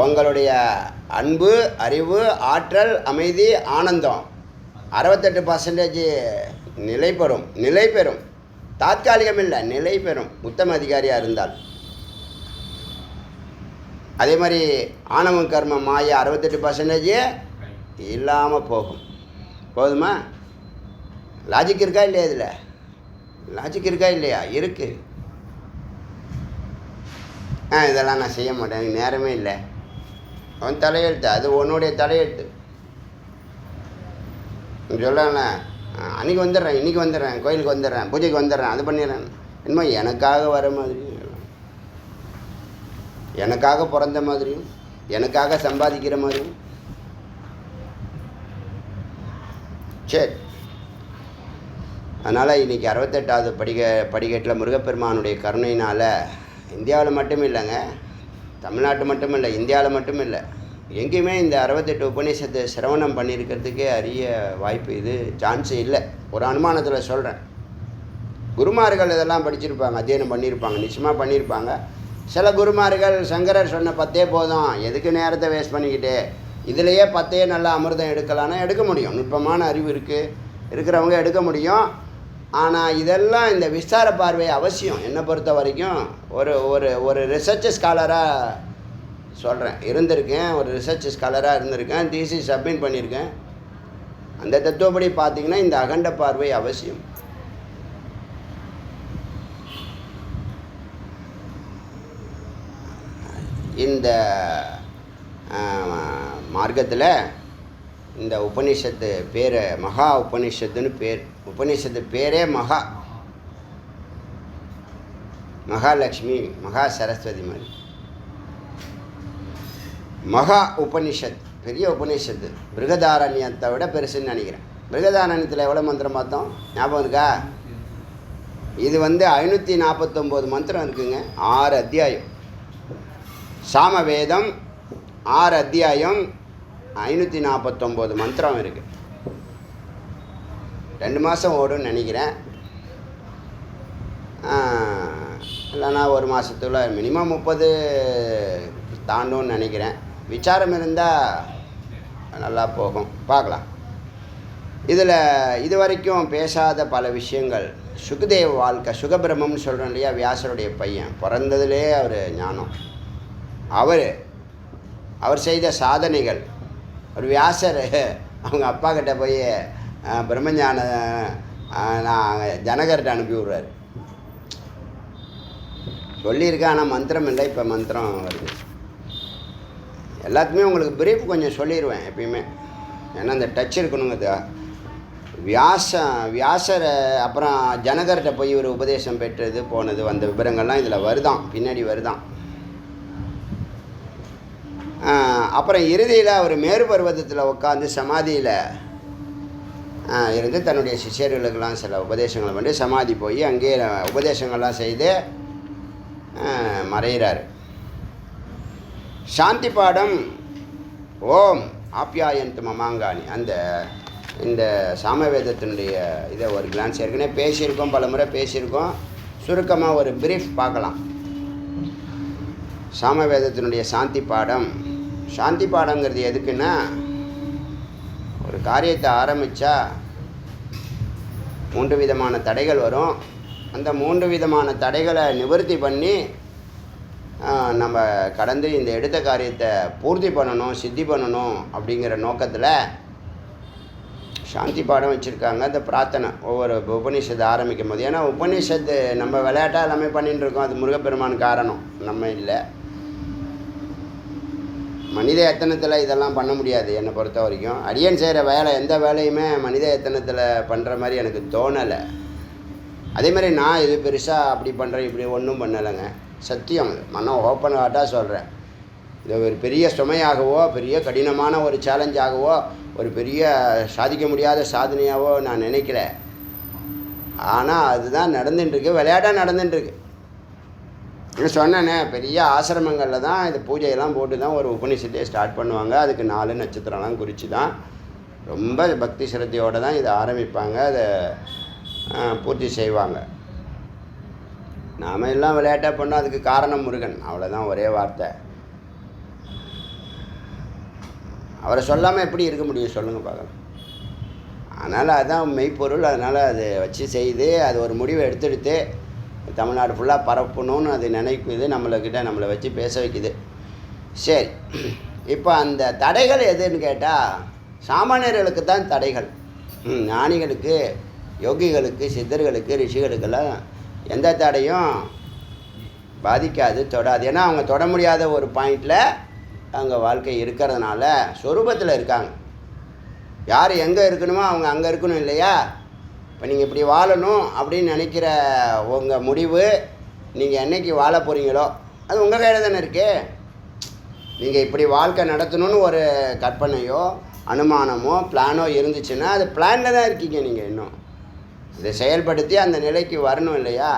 உங்களுடைய அன்பு, அறிவு, ஆற்றல், அமைதி, ஆனந்தம் 68% நிலை பெறும். தாத்காலிகம் இல்லை, நிலை பெறும் உத்தம அதிகாரியாக இருந்தால். அதே மாதிரி ஆணவம், கர்ம, மாய 68% இல்லாமல் போகும். போதுமா? லாஜிக் இருக்கா இல்லையா? இதில் லாஜிக் இருக்கா இல்லையா? இருக்குது. இதெல்லாம் நான் செய்ய மாட்டேன், எனக்கு நேரமே இல்லை. அவன் தலையெழுத்து, அது உன்னுடைய தலையெழுத்து. சொல்லல அன்றைக்கி வந்துடுறேன், இன்றைக்கி வந்துடுறேன், கோயிலுக்கு வந்துடுறேன், பூஜைக்கு வந்துடுறேன், அது பண்ணிடுறேன். என்னமோ எனக்காக வர மாதிரியும், எனக்காக பிறந்த மாதிரியும், எனக்காக சம்பாதிக்கிற மாதிரியும். சரி, அதனால் இன்றைக்கி 68வது படிக்கட்டில் முருகப்பெருமானுடைய கருணையினால் இந்தியாவில் மட்டும் இல்லைங்க, தமிழ்நாட்டு மட்டும் இல்லை, இந்தியாவில் மட்டும் இல்லை, எங்கேயுமே இந்த 68 உபநிஷத்தை சிரவணம் பண்ணியிருக்கிறதுக்கே அரிய வாய்ப்பு. இது சான்ஸு இல்லை. ஒரு அனுமானத்தில் சொல்கிறேன். குருமார்கள் இதெல்லாம் படிச்சிருப்பாங்க, அத்தியனம் பண்ணியிருப்பாங்க, நிச்சயமாக பண்ணியிருப்பாங்க. சில குருமார்கள் சங்கரர் சொன்ன 10 போதும், எதுக்கு நேரத்தை வேஸ்ட் பண்ணிக்கிட்டு, இதிலையே 10 நல்லா அமிர்தம் எடுக்கலான்னா எடுக்க முடியும். நுட்பமான அறிவு இருக்கிறவங்க எடுக்க முடியும். ஆனால் இதெல்லாம் இந்த விஸ்தார பார்வை அவசியம். என்னை பொறுத்த வரைக்கும் ஒரு ஒரு ஒரு ரிசர்ச் ஸ்காலராக சொல்கிறேன், இருந்திருக்கேன். ஒரு ரிசர்ச் ஸ்காலராக இருந்திருக்கேன், தீசிஸ் சப்மிட் பண்ணியிருக்கேன். அந்த தத்துவப்படி பார்த்திங்கன்னா இந்த அகண்ட பார்வை அவசியம். இந்த மார்க்கத்தில் இந்த உபனிஷத்து பேர் மகா உபனிஷத்துன்னு பேர். உபனிஷத்து பேரே மகாலட்சுமி, மகா சரஸ்வதி மாதிரி. மகா உபனிஷத், பெரிய உபனிஷத்து. பிருகதாரண்யத்தை விட பெருசுன்னு நினைக்கிறேன். பிருகதாரண்யத்தில் எவ்வளோ மந்திரம் பார்த்தோம், ஞாபகம் இருக்கா? இது 549 மந்திரம் இருக்குங்க, 6 அத்தியாயம். சாமவேதம் 6 அத்தியாயம், 549 மந்திரம் இருக்குது. 2 மாதம் ஓடுன்னு நினைக்கிறேன். இல்லைனா ஒரு மாதத்துல மினிமம் 30 தாண்டும்னு நினைக்கிறேன். விசாரம் இருந்தால் நல்லா போகும், பார்க்கலாம். இதில் இது வரைக்கும் பேசாத பல விஷயங்கள். சுகதேவ வாழ்க்கை, சுகபிரமம்னு சொல்கிறோம் இல்லையா, வியாசருடைய பையன். பிறந்ததுலே அவர் ஞானம். அவர் செய்த சாதனைகள். ஒரு வியாசர் அவங்க அப்பா கிட்ட போய் பிரம்மஞான நான் ஜனகர்கிட்ட அனுப்பி விட்றாரு. சொல்லியிருக்கேன், ஆனால் மந்திரம் இல்லை. இப்போ மந்திரம் வருது. எல்லாத்துக்குமே உங்களுக்கு பிரீஃப் கொஞ்சம் சொல்லிடுவேன் எப்பயுமே, ஏன்னா அந்த டச் இருக்கணுங்க. வியாசரை அப்புறம் ஜனகர்கிட்ட போய் ஒரு உபதேசம் பெற்றது போனது, அந்த விவரங்கள்லாம் இதில் வருதான், பின்னாடி வருதான். அப்புறம் இறுதியில் அவர் மேரு பர்வதத்தில் உட்காந்து சமாதியில் இருந்து தன்னுடைய சிஷ்யர்களுக்கெல்லாம் சில உபதேசங்களை பண்ணி சமாதி போய் அங்கேயே உபதேசங்கள்லாம் செய்து மறைகிறார். சாந்தி பாடம் ஓம் ஆப்யாயந்த் மமாங்காணி அந்த இந்த சாமவேதத்தினுடைய இதை ஒரு கிளான்ஸ் ஏற்கனவே பேசியிருக்கோம், பல முறை பேசியிருக்கோம். சுருக்கமாக ஒரு பிரீஃப் பார்க்கலாம். சாமவேதத்தினுடைய சாந்தி பாடம். சாந்தி பாடங்கிறது எதுக்குன்னா, ஒரு காரியத்தை ஆரம்பித்தா 3 விதமான தடைகள் வரும். அந்த 3 விதமான தடைகளை நிவர்த்தி பண்ணி நம்ம கடந்து இந்த எடுத்த காரியத்தை பூர்த்தி பண்ணணும், சித்தி பண்ணணும் அப்படிங்கிற நோக்கத்தில் சாந்தி பாடம் வச்சுருக்காங்க. அந்த பிரார்த்தனை ஒவ்வொரு உபநிஷத்தை ஆரம்பிக்கும் போது. ஏன்னா உபநிஷத்து நம்ம விளையாட்டாக எல்லாமே பண்ணிகிட்டு இருக்கோம். அது முருகப்பெருமான் காரணம், நம்ம இல்லை. மனித எத்தனத்தில் இதெல்லாம் பண்ண முடியாது என்னை பொறுத்த வரைக்கும். அடியன் செய்கிற வேலை எந்த வேலையுமே மனித எத்தனத்தில் பண்ணுற மாதிரி எனக்கு தோணலை. அதேமாதிரி நான் இது பெருசாக அப்படி பண்ணுறேன் இப்படி ஒன்றும் பண்ணலைங்க. சத்தியம், மனம் ஓப்பன் ஹார்ட்டாக சொல்கிறேன். இது ஒரு பெரிய சுமையாகவோ, பெரிய கடினமான ஒரு சேலஞ்சாகவோ, ஒரு பெரிய சாதிக்க முடியாத சாதனையாகவோ நான் நினைக்கல. ஆனால் அதுதான் நடந்துட்டுருக்கு, விளையாட்டாக நடந்துட்டுருக்கு. சொன்னேனே, பெரிய ஆசிரமங்களில் தான் இந்த பூஜையெல்லாம் போட்டு தான் ஒரு உபநிஷத்தை ஸ்டார்ட் பண்ணுவாங்க. அதுக்கு 4 நட்சத்திரம்லாம் குறித்து தான் ரொம்ப பக்தி சிரத்தையோடு தான் இதை ஆரம்பிப்பாங்க, அதை பூர்த்தி செய்வாங்க. நாம் எல்லாம் விளையாட்டாக பண்ணோம். அதுக்கு காரணம் முருகன், அவ்வளோதான், ஒரே வார்த்தை. அவரை சொல்லாமல் எப்படி இருக்க முடியும் சொல்லுங்கள் பார்க்கலாம். அதனால் அதுதான் மெய்ப்பொருள். அதனால் அதை வச்சு செய்து அது ஒரு முடிவை எடுத்துடுத்து தமிழ்நாடு ஃபுல்லாக பரப்பணும்னு அது நினைக்குது. நம்மளை வச்சு பேச வைக்குது. சரி, இப்போ அந்த தடைகள் எதுன்னு கேட்டால், சாமானியர்களுக்கு தான் தடைகள். ஞானிகளுக்கு, யோகிகளுக்கு, சித்தர்களுக்கு, ரிஷிகளுக்கெல்லாம் எந்த தடையும் பாதிக்காது, தொடாது. ஏன்னா அவங்க தொட முடியாத ஒரு பாயிண்டில் அவங்க வாழ்க்கை இருக்கிறதுனால சொரூபத்தில் இருக்காங்க. யார் எங்கே இருக்கணுமோ அவங்க அங்கே இருக்கணும் இல்லையா? இப்போ நீங்கள் இப்படி வாழணும் அப்படின்னு நினைக்கிற உங்கள் முடிவு, நீங்கள் என்றைக்கு வாழ போகிறீங்களோ அது உங்கள் கையில் தானே இருக்குது. நீங்கள் இப்படி வாழ்க்கை நடத்தணும்னு ஒரு கற்பனையோ அனுமானமோ பிளானோ இருந்துச்சுன்னா அது பிளானில் தான் இருக்கீங்க. நீங்கள் இன்னும் இதை செயல்படுத்தி அந்த நிலைக்கு வரணும் இல்லையா?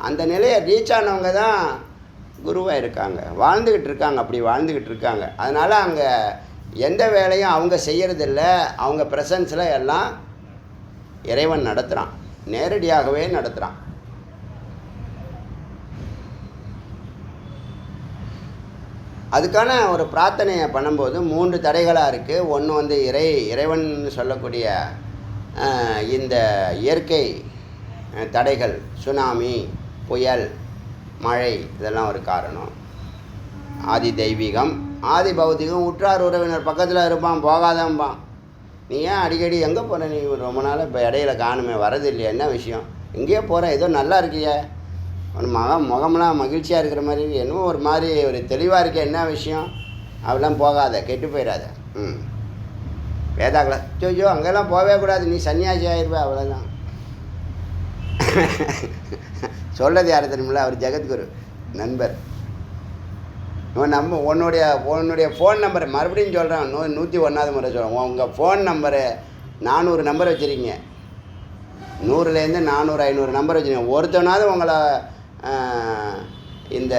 அந்த நிலையை ரீச் ஆனவங்க தான் குருவாக இருக்காங்க, வாழ்ந்துக்கிட்டு இருக்காங்க, அப்படி வாழ்ந்துக்கிட்டு இருக்காங்க. அதனால் அங்கே எந்த வேலையும் அவங்க செய்கிறதில்ல, அவங்க ப்ரெசன்ஸில் எல்லாம் இறைவன் நடத்துகிறான், நேரடியாகவே நடத்துகிறான். அதுக்கான ஒரு பிரார்த்தனையை பண்ணும்போது 3 தடைகளாக இருக்குது. ஒன்று வந்து இறைவன் சொல்லக்கூடிய இந்த இயற்கை தடைகள், சுனாமி, புயல், மழை, இதெல்லாம் ஒரு காரணம். ஆதி தெய்வீகம், ஆதி பௌத்திகம். உற்றார் உறவினர் பக்கத்தில் இருப்பான், போகாதம்பான். நீ ஏன் அடிக்கடி எங்கே போகிற? நீ ரொம்ப நாள் இப்போ இடையில காணுமே, வரது இல்லையா? என்ன விஷயம்? எங்கேயோ போகிறேன், ஏதோ நல்லா இருக்கியே, ஒரு முகம்லாம் மகிழ்ச்சியாக இருக்கிற மாதிரி, என்னமோ ஒரு மாதிரி ஒரு தெளிவாக இருக்கே, என்ன விஷயம்? அப்படிலாம் போகாத, கெட்டு போயிடாத. வேதாக்களா ஜோஜோ அங்கெல்லாம் போகவே கூடாது, நீ சன்னியாசி ஆகிருப்ப, அவ்வளோதான். சொல்கிறது யார் தெரியுமில்ல? அவர் ஜெகத்குரு நண்பர். உன்னுடைய ஃபோன் நம்பரை மறுபடியும் சொல்கிறேன், 101வது முறை சொல்கிறேன். உங்கள் ஃபோன் நம்பரு 400 நம்பர் வச்சுருக்கீங்க. 100லேருந்து 400 500 நம்பர் வச்சுருக்கீங்க. ஒருத்தனாவது உங்களை இந்த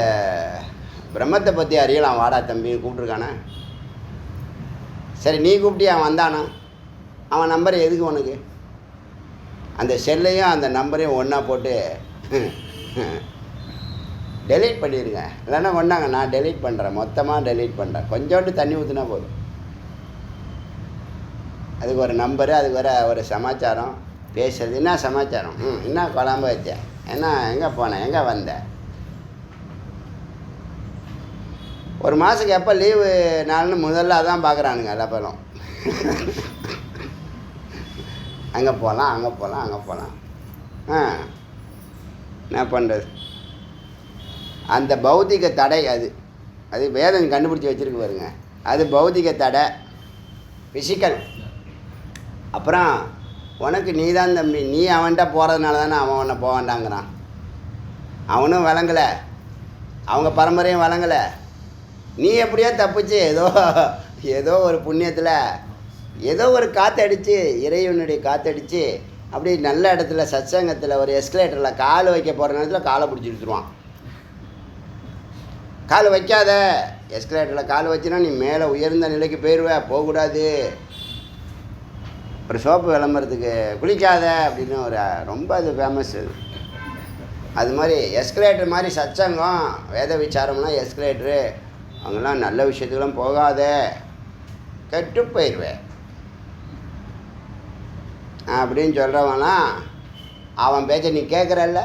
பிரம்மத்தை பற்றி அறியலாம், வாடா தம்பி கூப்பிட்ருக்கானே. சரி, நீ கூப்பிட்டு அவன் வந்தானா? அவன் நம்பர் எதுக்கு உனக்கு? அந்த செல்லையும் அந்த நம்பரையும் ஒன்றா போட்டு டெலீட் பண்ணிடுங்க. இல்லைன்னா கொண்டாங்க, நான் டெலீட் பண்ணுறேன், மொத்தமாக டெலீட் பண்ணுறேன். கொஞ்சோண்டு தண்ணி ஊற்றினா போதும். அதுக்கு ஒரு நம்பரு, அதுக்கு ஒரு சமாச்சாரம் பேசுறது. என்ன சமாச்சாரம்? என்ன குழம்பு வச்சேன், என்ன எங்கே போனேன், எங்கே வந்தேன், ஒரு மாதத்துக்கு எப்போ லீவு நாள்னு முதல்ல அதான் பார்க்குறானுங்க எல்லா பேரும். அங்கே போகலாம், அங்கே போகலாம், அங்கே போகலாம். என்ன பண்ணுறது? அந்த பௌத்திக தடை, அது வேதம் கண்டுபிடிச்சி வச்சுருக்கு பாருங்க. அது பௌத்திக தடை, ஃபிசிக்கல். அப்புறம் உனக்கு நீ தான் தம்பி, நீ அவன்கிட்ட போகிறதுனால தானே அவன் உன்னை போக வேண்டாங்கிறான். அவனும் விளங்கலை, அவங்க பரம்பரையும் விளங்கலை. நீ எப்படியோ தப்பிச்சு ஏதோ ஒரு புண்ணியத்தில் ஏதோ ஒரு காற்றடிச்சு, இறைவனுடைய காற்றடிச்சு அப்படி நல்ல இடத்துல சத்சங்கத்தில் ஒரு எஸ்கலேட்டரில் கால் வைக்க போகிற நேரத்தில் காலை பிடிச்சி எடுத்துருவான். கால் வைக்காத, எஸ்கலேட்டரில் கால் வச்சுன்னா நீ மேலே உயர்ந்த நிலைக்கு போயிடுவ, போகக்கூடாது. ஒரு சோப்பு விளம்பரத்துக்கு குளிக்காத அப்படின்னு ஒரு ரொம்ப அது ஃபேமஸ். அது மாதிரி எஸ்கலேட்டர் மாதிரி சச்சங்கம் வேத விசாரம்லாம் எஸ்கலேட்டரு, அவங்களாம் நல்ல விஷயத்துக்கெல்லாம் போகாத, கெட்டு போயிடுவேன் அப்படின்னு சொல்கிறவங்களாம் அவன் பேச்சை நீ கேட்குறல்ல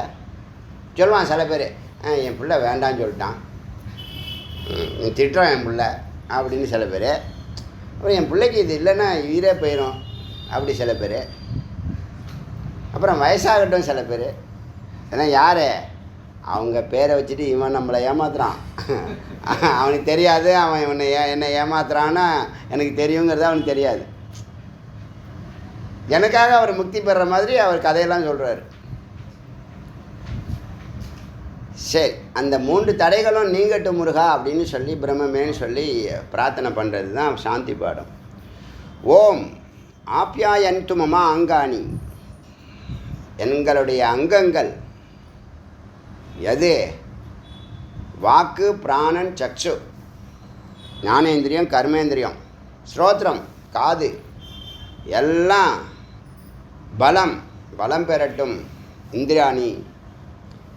சொல்லுவான். சில பேர் என் பிள்ளை வேண்டான்னு சொல்லிட்டான், நீ திட்டுறான் என் பிள்ளை அப்படின்னு சில பேர். அப்புறம் என் பிள்ளைக்கு இது இல்லைன்னா உயிரே போயிடும் அப்படி சில பேர். அப்புறம் வயசாகட்டும் சில பேர். இதெல்லாம் யார்? அவங்க பேரை வச்சுட்டு இவன் நம்மளை ஏமாத்துறான். அவனுக்கு தெரியாது அவன் இவனை என்னை ஏமாத்துறான்னு எனக்கு தெரியுங்கிறது அவனுக்கு தெரியாது. எனக்காக அவர் முக்தி பெறுற மாதிரி அவர் கதையெல்லாம் சொல்கிறார். சரி, அந்த 3 தடைகளும் நீங்கட்டும் முருகா அப்படின்னு சொல்லி பிரம்மமேன்னு சொல்லி பிரார்த்தனை பண்ணுறது தான் சாந்தி பாடம். ஓம் ஆப்யாயந்து மமா அங்காணி, எங்களுடைய அங்கங்கள் எது? வாக்கு, பிராணன், சக்ஷு, ஞானேந்திரியம், கர்மேந்திரியம், ஸ்ரோத்ரம், காது, எல்லாம் பலம் பெறட்டும். இந்திரியாணி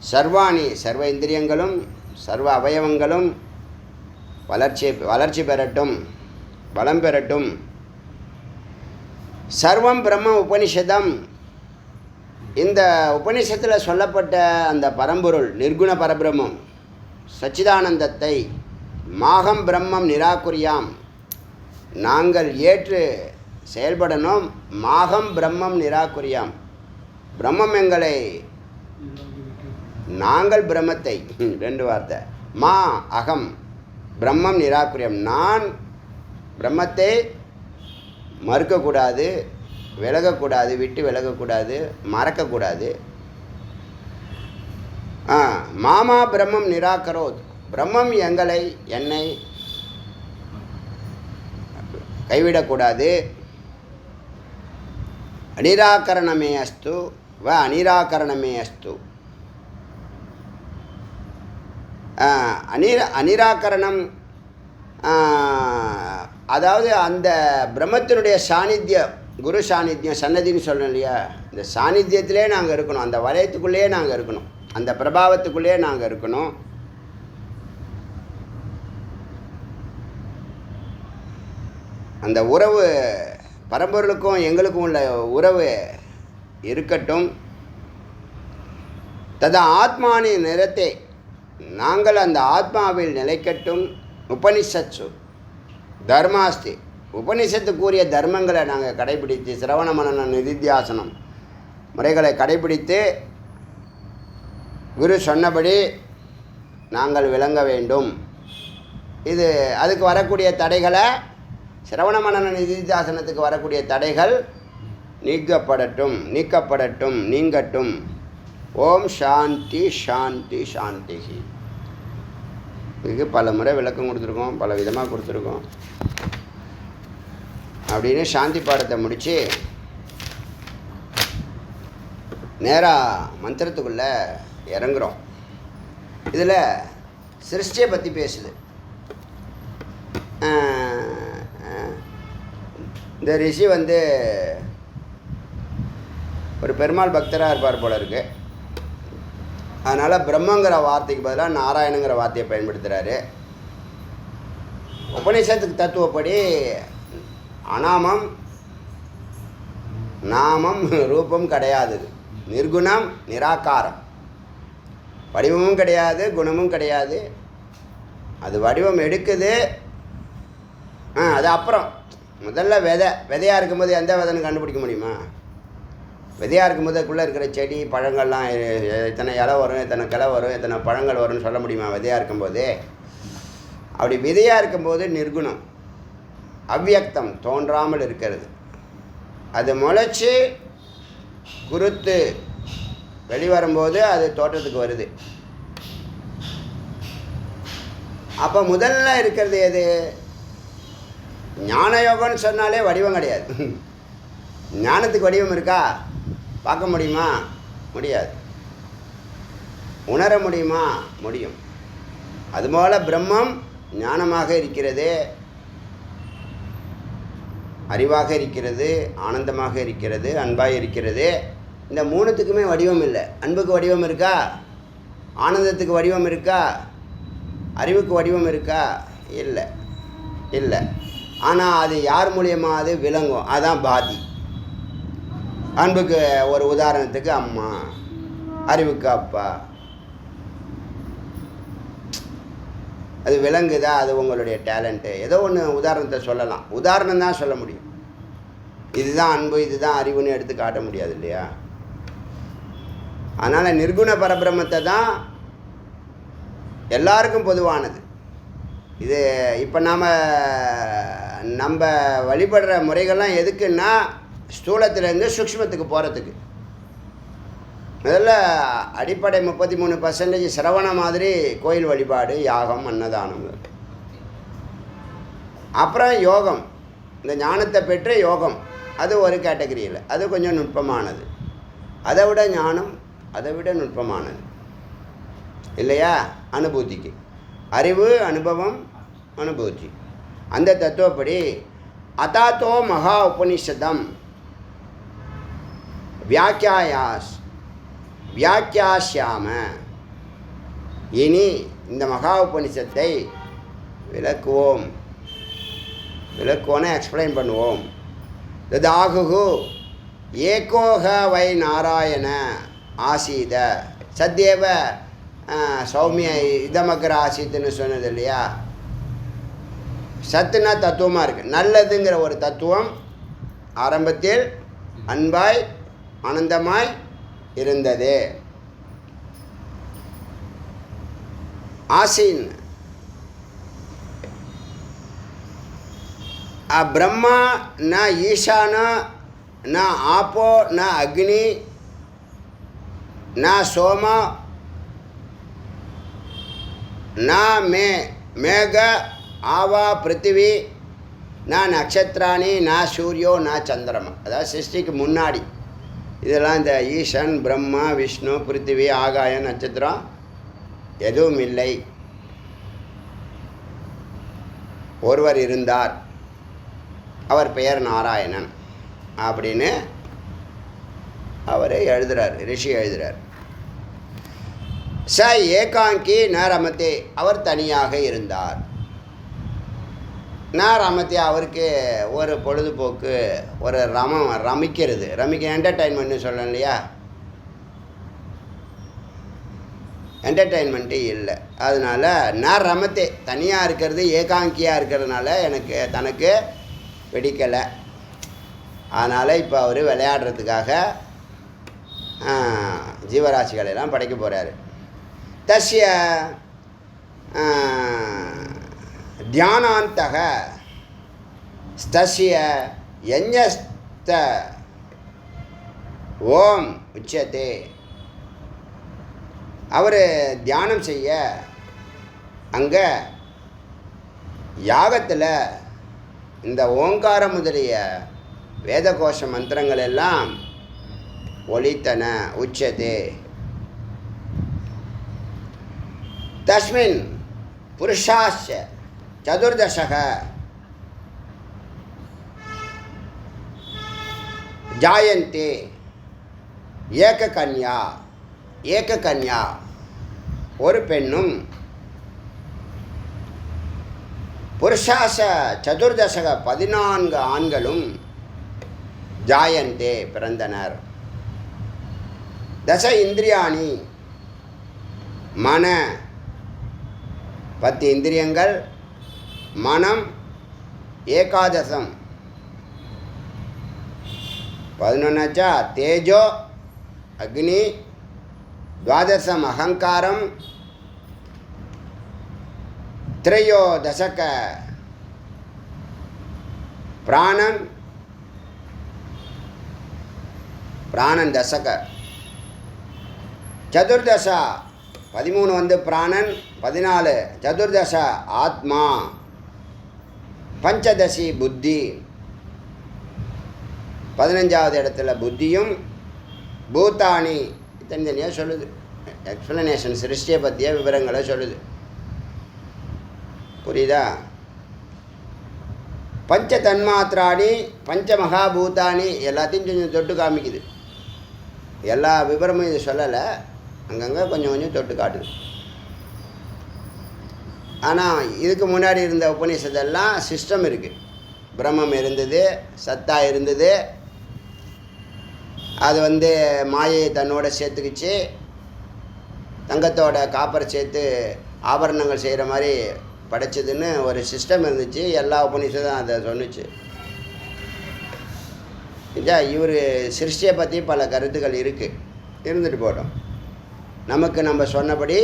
சர்வாணி, சர்வ இந்திரியங்களும் சர்வ அவயவங்களும் வளர்ச்சி பெறட்டும், பலம் பெறட்டும். சர்வம் பிரம்ம உபனிஷதம், இந்த உபனிஷத்தில் சொல்லப்பட்ட அந்த பரம்பொருள் நிர்குண பரபிரம்மம் சச்சிதானந்தத்தை மாகம் பிரம்மம் நிராகுரியாம், நாங்கள் ஏற்று செயல்படணும். மாகம் பிரம்மம் நிராகுரியாம், பிரம்மம் எங்களை, நாங்கள் பிரம்மத்தை, 2 வார்த்தை, மா அகம் பிரம்மம் நிராகுரியம், நான் பிரம்மத்தை மறுக்கக்கூடாது, விலகக்கூடாது, விட்டு விலகக்கூடாது, மறக்கக்கூடாது. மாமா பிரம்மம் நிராகரோத், பிரம்மம் என்னை கைவிடக்கூடாது. அனிராகரணமே அஸ்து அனிராகரணமே அஸ்து. அனிராகரணம் அதாவது அந்த பிரம்மத்தினுடைய சாநித்தியம், குரு சாநித்தியம், சன்னதின்னு சொல்லணும் இல்லையா, இந்த சாநித்தியத்திலே நாங்கள் இருக்கணும், அந்த வலயத்துக்குள்ளேயே நாங்கள் இருக்கணும், அந்த பிரபாவத்துக்குள்ளேயே நாங்கள் இருக்கணும். அந்த உறவு பரம்பொருளுக்கும் எங்களுக்கும் உள்ள உறவு இருக்கட்டும். ததா ஆத்மானி நிறத்தே, நாங்கள் அந்த ஆத்மாவில் நிலைக்கட்டும். உபனிஷத்சு தர்மாஸ்தி, உபனிஷத்து கூறிய தர்மங்களை நாங்கள் கடைபிடித்து, சிரவண மனன நிதித்தியாசனம் முறைகளை கடைபிடித்து குரு சொன்னபடி நாங்கள் விளங்க வேண்டும். இது அதுக்கு வரக்கூடிய தடைகளை, சிரவண மனன நிதித்தியாசனத்துக்கு வரக்கூடிய தடைகள் நீக்கப்படட்டும், நீங்கட்டும். ஓம் சாந்தி சாந்தி சாந்தி. இதுக்கு பல முறை விளக்கம் கொடுத்துருக்கோம், பல விதமாக கொடுத்துருக்கோம். அப்படின்னு சாந்தி பாடத்தை முடித்து நேராக மந்திரத்துக்குள்ளே இறங்குறோம். இதில் சிருஷ்டியை பற்றி பேசுது. இந்த ரிஷி ஒரு பெருமாள் பக்தராக இருப்பார் போல இருக்கு. அதனால் பிரம்மங்கிற வார்த்தைக்கு பதிலாக நாராயணங்கிற வார்த்தையை பயன்படுத்துகிறாரு. உபநிஷத்துக்கு தத்துவப்படி அனாமம், நாமம், ரூபம் கிடையாது, நிர்குணம், நிராகாரம், வடிவமும் கிடையாது, குணமும் கிடையாது. அது வடிவம் எடுக்குது, அது அப்புறம். முதல்ல விதையாக இருக்கும்போது எந்த விதைன்னு கண்டுபிடிக்க முடியுமா? விதையாக இருக்கும்போது அதுக்குள்ளே இருக்கிற செடி பழங்கள்லாம் எத்தனை இலை வரும், எத்தனை கிளை வரும், எத்தனை பழங்கள் வரும்னு சொல்ல முடியுமா விதையாக இருக்கும்போது? அப்படி விதையாக இருக்கும்போது நிர்குணம், அவ்வியக்தம், தோன்றாமல் இருக்கிறது. அது முளைச்சி குருத்து வெளிவரும்போது அது தோற்றத்துக்கு வருது. அப்போ முதல்ல இருக்கிறது எது? ஞான யோகம்னு சொன்னாலே வடிவம் கிடையாது. ஞானத்துக்கு வடிவம் இருக்கா? பார்க்க முடியுமா? முடியாது. உணர முடியுமா? முடியும். அதுபோல் பிரம்மம் ஞானமாக இருக்கிறது, அறிவாக இருக்கிறது, ஆனந்தமாக இருக்கிறது, அன்பாக இருக்கிறது. இந்த மூணுத்துக்குமே வடிவம் இல்லை. அன்புக்கு வடிவம் இருக்கா? ஆனந்தத்துக்கு வடிவம் இருக்கா? அறிவுக்கு வடிவம் இருக்கா? இல்லை இல்லை. ஆனால் அது யார் மூலியமாக அது விளங்கும்? அதான் பாதி. அன்புக்கு ஒரு உதாரணத்துக்கு அம்மா, அறிவுக்கு அப்பா. அது விளங்குதா? அது உங்களுடைய டேலண்ட்டு. ஏதோ ஒன்று உதாரணத்தை சொல்லலாம். உதாரணம் தான் சொல்ல முடியும். இதுதான் அன்பு, இதுதான் அறிவுன்னு எடுத்து காட்ட முடியாது இல்லையா? அதனால் நிர்குண பரபிரம்மத்தை தான் எல்லாருக்கும் பொதுவானது. இது இப்போ நம்ம வழிபடுற முறைகள்லாம் எதுக்குன்னா ஸ்தூலத்திலேருந்து சூக்ஷ்மத்துக்கு போகிறதுக்கு. முதல்ல அடிப்படை 33% சிரவண மாதிரி கோயில் வழிபாடு, யாகம், அன்னதானம். அப்புறம் யோகம், இந்த ஞானத்தை பெற்று யோகம், அது ஒரு கேட்டகரியில், அது கொஞ்சம் நுட்பமானது. அதை விட ஞானம் அதை விட நுட்பமானது இல்லையா? அனுபூதிக்கு அறிவு, அனுபவம், அனுபூதி. அந்த தத்துவப்படி அதாத்தோ மகா உபனிஷதம் வியாக்கியாசியாம. இனி இந்த மகா உபனிஷத்தை விளக்குவோம். விளக்குவோன்னு எக்ஸ்பிளைன் பண்ணுவோம். ததாகுகு ஏகோக வை நாராயண ஆசீத சத்யேவ சௌமிய இதமகர ஆசீத்துன்னு சொன்னது இல்லையா? சத்துனா தத்துவமாக இருக்குது. நல்லதுங்கிற ஒரு தத்துவம் ஆரம்பத்தில் அன்பாய் ஆனந்தமாய் இருந்தது. ஆசீன் பிரம்மா ந ஈசான ந ஆப்போ ந அக்னி ந சோம ந மேக ஆவா பிருத்திவி ந நட்சத்திராணி ந சூரியோ ந சந்திரமா. அதாவது சிருஷ்டிக்கு முன்னாடி இதெல்லாம் இந்த ஈசன், பிரம்மா, விஷ்ணு, பிருத்திவி, ஆகாயம், நட்சத்திரம் எதுவும் இல்லை. ஒருவர் இருந்தார், அவர் பெயர் நாராயணன் அப்படின்னு அவர் எழுதுகிறார், ரிஷி எழுதுகிறார். ச ஏகாங்கி ந ரமத்தே, அவர் தனியாக இருந்தார். ந ரமத்தே, அவருக்கு ஒரு பொழுதுபோக்கு, ஒரு ரமிக்கிறது, என்டர்டெயின்மெண்ட்னு சொல்லணும் இல்லையா? என்டர்டெயின்மெண்ட்டு இல்லை. அதனால் ந ரமத்தே, தனியாக இருக்கிறது, ஏகாங்கியாக இருக்கிறதுனால தனக்கு பிடிக்கலை. அதனால் இப்போ அவர் விளையாடுறதுக்காக ஜீவராசிகளெல்லாம் படைக்க போகிறாரு. தஸ்ய தியானாந்தக ஸ்தஸ்ய யஞஸ்த ஓம் உச்சதே. அவர் தியானம் செய்ய அங்கே யாகத்தில் இந்த ஓங்காரம் முதலிய வேதகோஷ மந்திரங்கள் எல்லாம் ஒலித்தன. உச்சதே. தஸ்மின் புருஷாஸ்ய சதுர்தசக ஜாயந்தே ஏககன்யா, ஒரு பெண்ணும், புருஷாச சதுர்தசக 14 ஆண்களும் ஜாயந்தே பிறந்தனர். தச இந்திரியாணி, மன 10 இந்திரியங்கள், மனம் ஏகாதசம் 11 தேஜோ அக்னி, துவாதசம் அகங்காரம், திரையோதசக பிராணன் தசக, சதுர்தச 13 பிராணன், 14 சதுர்தச ஆத்மா, பஞ்சதசி புத்தி, 15வது இடத்துல புத்தியும், பூத்தானி தனித்தனியாக சொல்லுது. எக்ஸ்பிளனேஷன் சிருஷ்டியை பற்றிய விவரங்களை சொல்லுது. புரியுதா? பஞ்ச தன்மாத்திராணி பஞ்ச மகாபூதானி எல்லாத்தையும் கொஞ்சம் தொட்டு காமிக்குது. எல்லா விவரமும் இது சொல்லலை, அங்கங்கே கொஞ்சம் கொஞ்சம் தொட்டு காட்டுது. ஆனால் இதுக்கு முன்னாடி இருந்த உபநிஷதெல்லாம் சிஸ்டம் இருக்குது. பிரம்மம் இருந்தது, சத்தா இருந்தது, அது மாயை தன்னோட சேர்த்துக்கிச்சு, தங்கத்தோட காப்பரை சேர்த்து ஆபரணங்கள் செய்கிற மாதிரி படைச்சதுன்னு ஒரு சிஸ்டம் இருந்துச்சு. எல்லா உபநிஷதும் அதை சொன்னிச்சு. இதா இவர் சிருஷ்டியை பற்றி பல கருத்துக்கள் இருக்குது, இருந்துட்டு போட்டோம். நமக்கு நம்ம சொன்னபடி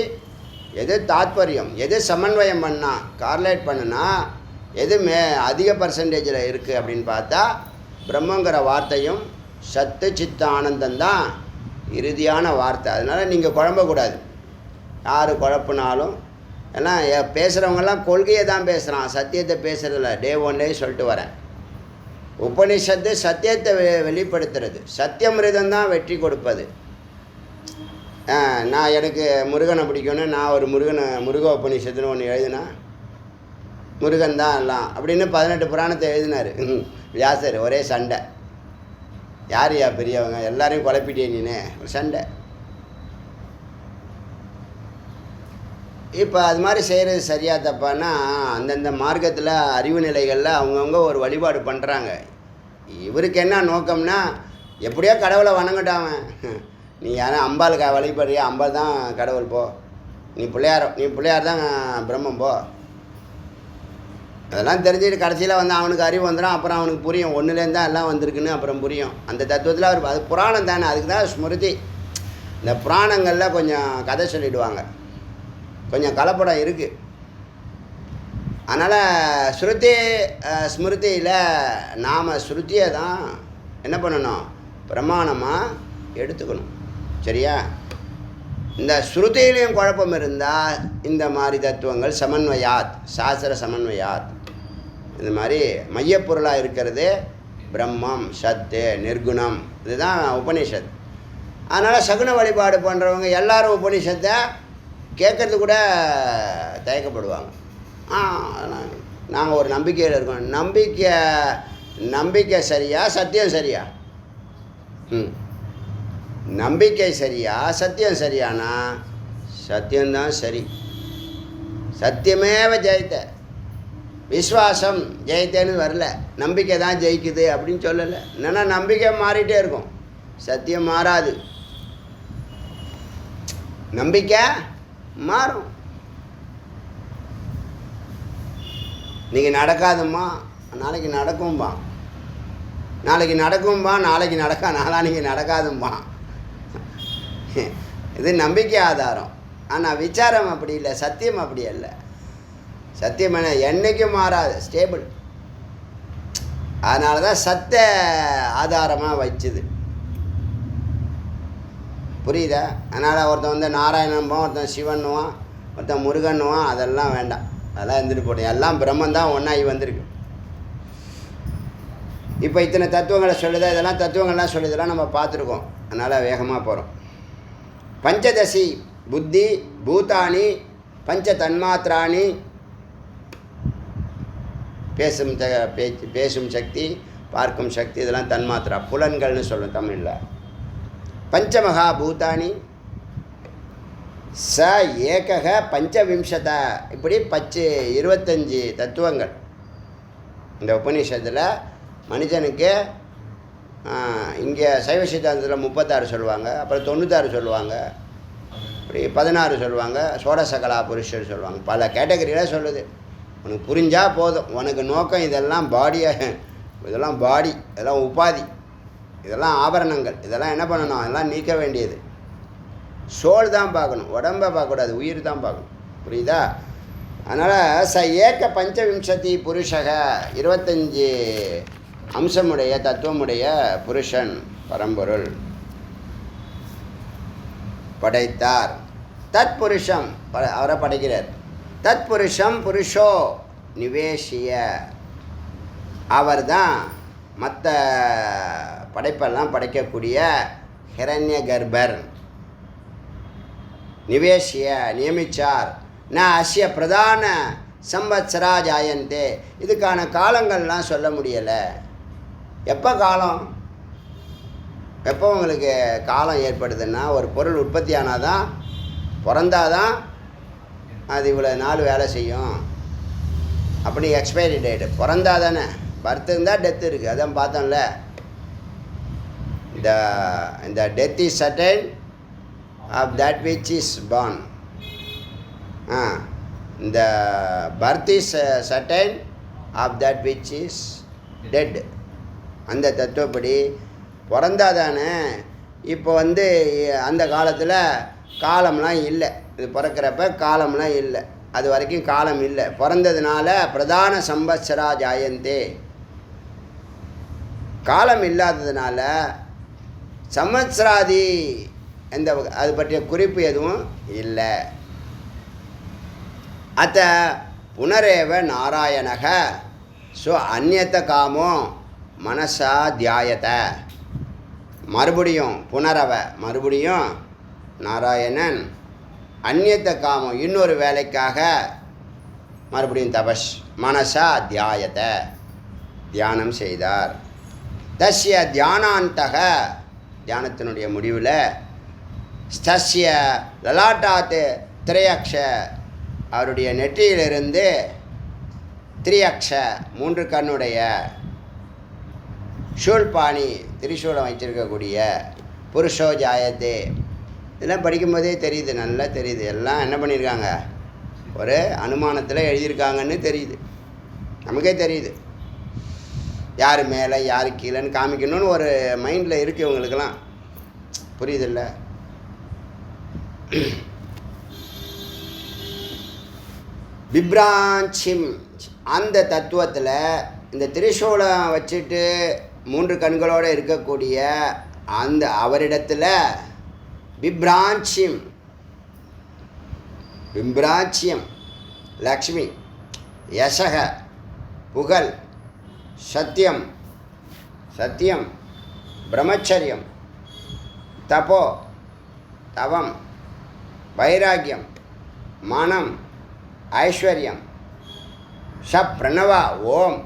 எது தாத்பரியம், எது சமன்வயம் பண்ணால் கார்லேட் பண்ணுனா எது அதிக பர்சன்டேஜில் இருக்குது அப்படின்னு பார்த்தா பிரம்மங்கிற வார்த்தையும் சத்து சித்த ஆனந்தந்தான் இறுதியான வார்த்தை. அதனால் நீங்கள் குழம்பக்கூடாது. யார் குழப்பினாலும், ஏன்னா பேசுகிறவங்கெல்லாம் கொள்கையை தான் பேசுகிறான், சத்தியத்தை பேசுகிறதில்ல. டே ஒன்லேயே சொல்லிட்டு வரேன், உபனிஷத்து சத்தியத்தை வெளிப்படுத்துறது, சத்தியமிருதம் தான் வெற்றி கொடுப்பது. நான் எனக்கு முருகனை பிடிக்கும்னு நான் ஒரு முருக உபநிஷத்துன்னு ஒன்று எழுதினா, முருகன் தான் எல்லாம் அப்படின்னு 18 புராணத்தை எழுதினார் வியாசர். ஒரே சண்டை, யார் பெரியவங்க, எல்லாரையும் குழப்பிட்டே நீனே, ஒரு சண்டை. இப்போ அது மாதிரி செய்கிறது சரியா தப்பான்னா, அந்தந்த மார்க்கத்தில் அறிவு நிலைகளில் அவங்கவுங்க ஒரு வழிபாடு பண்ணுறாங்க. இவருக்கு என்ன நோக்கம்னா, எப்படியோ கடவுளை வணங்கட்டாவன். நீ யாரும் அம்பாளுக்கு வழிபடுறியா, அம்பாள் தான் கடவுள் போ, நீ பிள்ளையார் தான் பிரம்மம் போ. அதெல்லாம் தெரிஞ்சுட்டு கடைசியில் அவனுக்கு அறிவு வந்துடும். அப்புறம் அவனுக்கு புரியும், ஒன்றுலேருந்து தான் எல்லாம் வந்திருக்குன்னு அப்புறம் புரியும். அந்த தத்துவத்தில் அவர் அது புராணம் தானே, அதுக்கு தான் ஸ்மிருதி. இந்த புராணங்களில் கொஞ்சம் கதை சொல்லிவிடுவாங்க, கொஞ்சம் கலப்படம் இருக்குது. அதனால் ஸ்ருதி ஸ்மிருதியில் நாம் ஸ்ருதியை தான் என்ன பண்ணணும், பிரமாணமாக எடுத்துக்கணும். சரியா? இந்த ஸ்ருதியிலையும் குழப்பம் இருந்தால் இந்த மாதிரி தத்துவங்கள் சமன்வயாத், சாஸ்திர சமன்வயாத், இந்த மாதிரி மையப்பொருளாக இருக்கிறது பிரம்மம், சத்து, நிர்குணம், இதுதான் உபனிஷத். அதனால் சகுன வழிபாடு பண்ணுறவங்க எல்லாரும் உபனிஷத்தை கேட்கறது கூட தயக்கப்படுவாங்க. நாங்கள் ஒரு நம்பிக்கையில் இருக்கோம். நம்பிக்கை சரியா, சத்தியம் சரியா? நம்பிக்கை சரியா, சத்தியம் சரியானா? சத்தியம்தான் சரி. சத்தியமேவ ஜெயித்த, விஸ்வாசம் ஜெயித்தேன்னு வரல, நம்பிக்கை தான் ஜெயிக்குது அப்படின்னு சொல்லலை. என்னென்னா நம்பிக்கை மாறிட்டே இருக்கும், சத்தியம் மாறாது. நம்பிக்கை மாறும். இன்றைக்கி நடக்காதும்மா, நாளைக்கு நடக்கும்பா, நாளைக்கு நடக்கும்பா, நாளைக்கு நாளான்னைக்கு நடக்காதும்பா. இது நம்பிக்கை ஆதாரம். ஆனால் விசாரம் அப்படி இல்லை, சத்தியம் அப்படி இல்லை. சத்தியம் என்ன, என்றைக்கும் மாறாது, ஸ்டேபிள். அதனால தான் சத்த ஆதாரமாக வச்சுது. புரியுதா? அதனால் ஒருத்தன் நாராயணன்போம், ஒருத்தன் சிவன்னுவான், ஒருத்தன் முருகன்னுவான், அதெல்லாம் வேண்டாம், அதெல்லாம் இருந்துட்டு போட்டோம். எல்லாம் பிரம்மன் தான் ஒன்றாகி வந்திருக்கு. இப்போ இத்தனை தத்துவங்களை சொல்லுதா, இதெல்லாம் தத்துவங்கள்லாம் சொல்லுதெல்லாம் நம்ம பார்த்துருக்கோம். அதனால் வேகமாக போகிறோம். பஞ்சதசி புத்தி பூதானி பஞ்ச தன்மாத்திராணி, பேசும் சக்தி, பார்க்கும் சக்தி, இதெல்லாம் தன்மாத்திரா, புலன்கள்னு சொல்லும் தமிழில். பஞ்சமகா பூதானி ச ஏகக பஞ்சவிம்சத, இப்படி 25 தத்துவங்கள் இந்த உபநிஷத்தில். மனுஷனுக்கு இங்கே சைவ சித்தாந்தத்தில் 36 சொல்லுவாங்க, அப்புறம் 96 சொல்லுவாங்க, இப்படி 16 சொல்லுவாங்க, சோடசகலா புருஷர் சொல்லுவாங்க. பல கேட்டகரியில் சொல்லுது. உனக்கு புரிஞ்சால் போதும். உனக்கு நோக்கம் இதெல்லாம் பாடியை, இதெல்லாம் பாடி, இதெல்லாம் உபாதி, இதெல்லாம் ஆபரணங்கள், இதெல்லாம் என்ன பண்ணணும், இதெல்லாம் நீக்க வேண்டியது. சோல் தான் பார்க்கணும், உடம்பை பார்க்கக்கூடாது, உயிர் தான் பார்க்கணும். புரியுதா? அதனால் ச ஏக பஞ்சவிம்சதி புருஷக, 25 அம்சமுடைய தத்துவமுடைய புருஷன் பரம்பொருள் படைத்தார். தத் புருஷம், அவரை படைக்கிறார். தத் புருஷம் புருஷோ நிவேஷிய, அவர் தான் மற்ற படைப்பெல்லாம் படைக்கக்கூடிய ஹிரண்ய கர்ப்பர். நிவேஷிய நியமிச்சார். நான் அஸ்ய பிரதான சம்வத்சரா ஜாயந்தே. இதுக்கான காலங்கள்லாம் சொல்ல முடியலை. எப்போ காலம், எப்போ உங்களுக்கு காலம் ஏற்படுதுன்னா, ஒரு பொருள் உற்பத்தி ஆனால் தான், பிறந்தாதான் அது இவ்வளோ நாள் வேலை செய்யும். அப்படி எக்ஸ்பைரி டேட்டு பிறந்தா தானே. பர்த் இருந்தால் டெத்து இருக்குது. அதான் பார்த்தோம்ல, இந்த death is certain of that which is born. இந்த birth is certain of that which is dead. அந்த தத்துவப்படி பிறந்தா தானே. இப்போ அந்த காலத்தில் காலம்லாம் இல்லை. இது பிறக்கிறப்ப காலம்லாம் இல்லை. அது வரைக்கும் காலம் இல்லை. பிறந்ததுனால பிரதான சம்பத்சரா ஜாயந்தே. காலம் இல்லாததுனால சம்வத்சராதி எந்த அது பற்றிய குறிப்பு எதுவும் இல்லை. அத்த புனரேவ நாராயணக ஸோ அந்நியத்த காமோ மனசா தியாயத. மறுபடியும் புனரவ, மறுபடியும் நாராயணன் அந்நியத்த காமம் இன்னொரு வேலைக்காக மறுபடியும் தபஸ் மனசா தியாயத தியானம் செய்தார். தஸ்ய தியானாந்தக தியானத்தினுடைய முடிவில் ஸ்தஸ்ய லலாட்டாத்து திரையக்ஷ அவருடைய நெற்றியிலிருந்து திரியக்ஷ 3 கண்ணுடைய ஷூல்பாணி திரிசூலம் வச்சிருக்கக்கூடிய புருஷோ ஜாயத்தே. இதெல்லாம் படிக்கும்போதே தெரியுது, நல்லா தெரியுது. எல்லாம் என்ன பண்ணியிருக்காங்க, ஒரு அனுமானத்தில் எழுதியிருக்காங்கன்னு தெரியுது. நமக்கே தெரியுது யார் மேலே யார் கீழேன்னு காமிக்கணும்னு ஒரு மைண்டில் இருக்குது இவங்களுக்கெல்லாம். புரியுதில்ல? பிப்ராஞ்சிம் அந்த தத்துவத்தில் இந்த திரிசூலம் வச்சுட்டு 3 கண்களோடு இருக்கக்கூடிய அந்த அவரிடத்தில் பிப்ராஞ்சியம் பிப்ராச்சியம் லக்ஷ்மி யசக புகழ் சத்தியம் சத்தியம் பிரம்மச்சரியம் தபோ தவம் வைராக்கியம் மனம் ஐஸ்வர்யம் பிரணவா ஓம்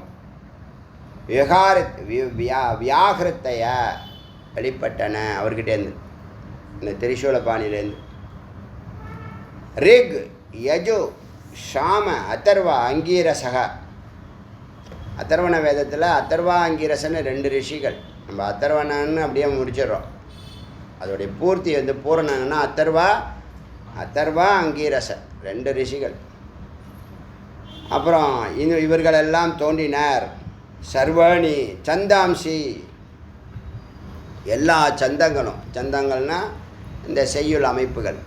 வியாகிருத்தைய வெளிப்பட்டன அவர்கிட்டேருந்து, இந்த திரிசூலபாணிலேருந்து. ரிக் யஜு ஷாம அதர்வா அங்கீரசக. அதர்வண வேதத்தில் அதர்வா அங்கீரசன்னு 2 ரிஷிகள். நம்ம அதர்வணன்னு அப்படியே முடிச்சிடறோம். அதோடைய பூர்த்தி பூரணன்னா அதர்வா அங்கீரச 2 ரிஷிகள். அப்புறம் இவர்களெல்லாம் தோன்றினார். சர்வாணி சந்தாம்சி எல்லா சந்தங்களும், சந்தங்கள்னா இந்த செய்யுள் அமைப்புகள்.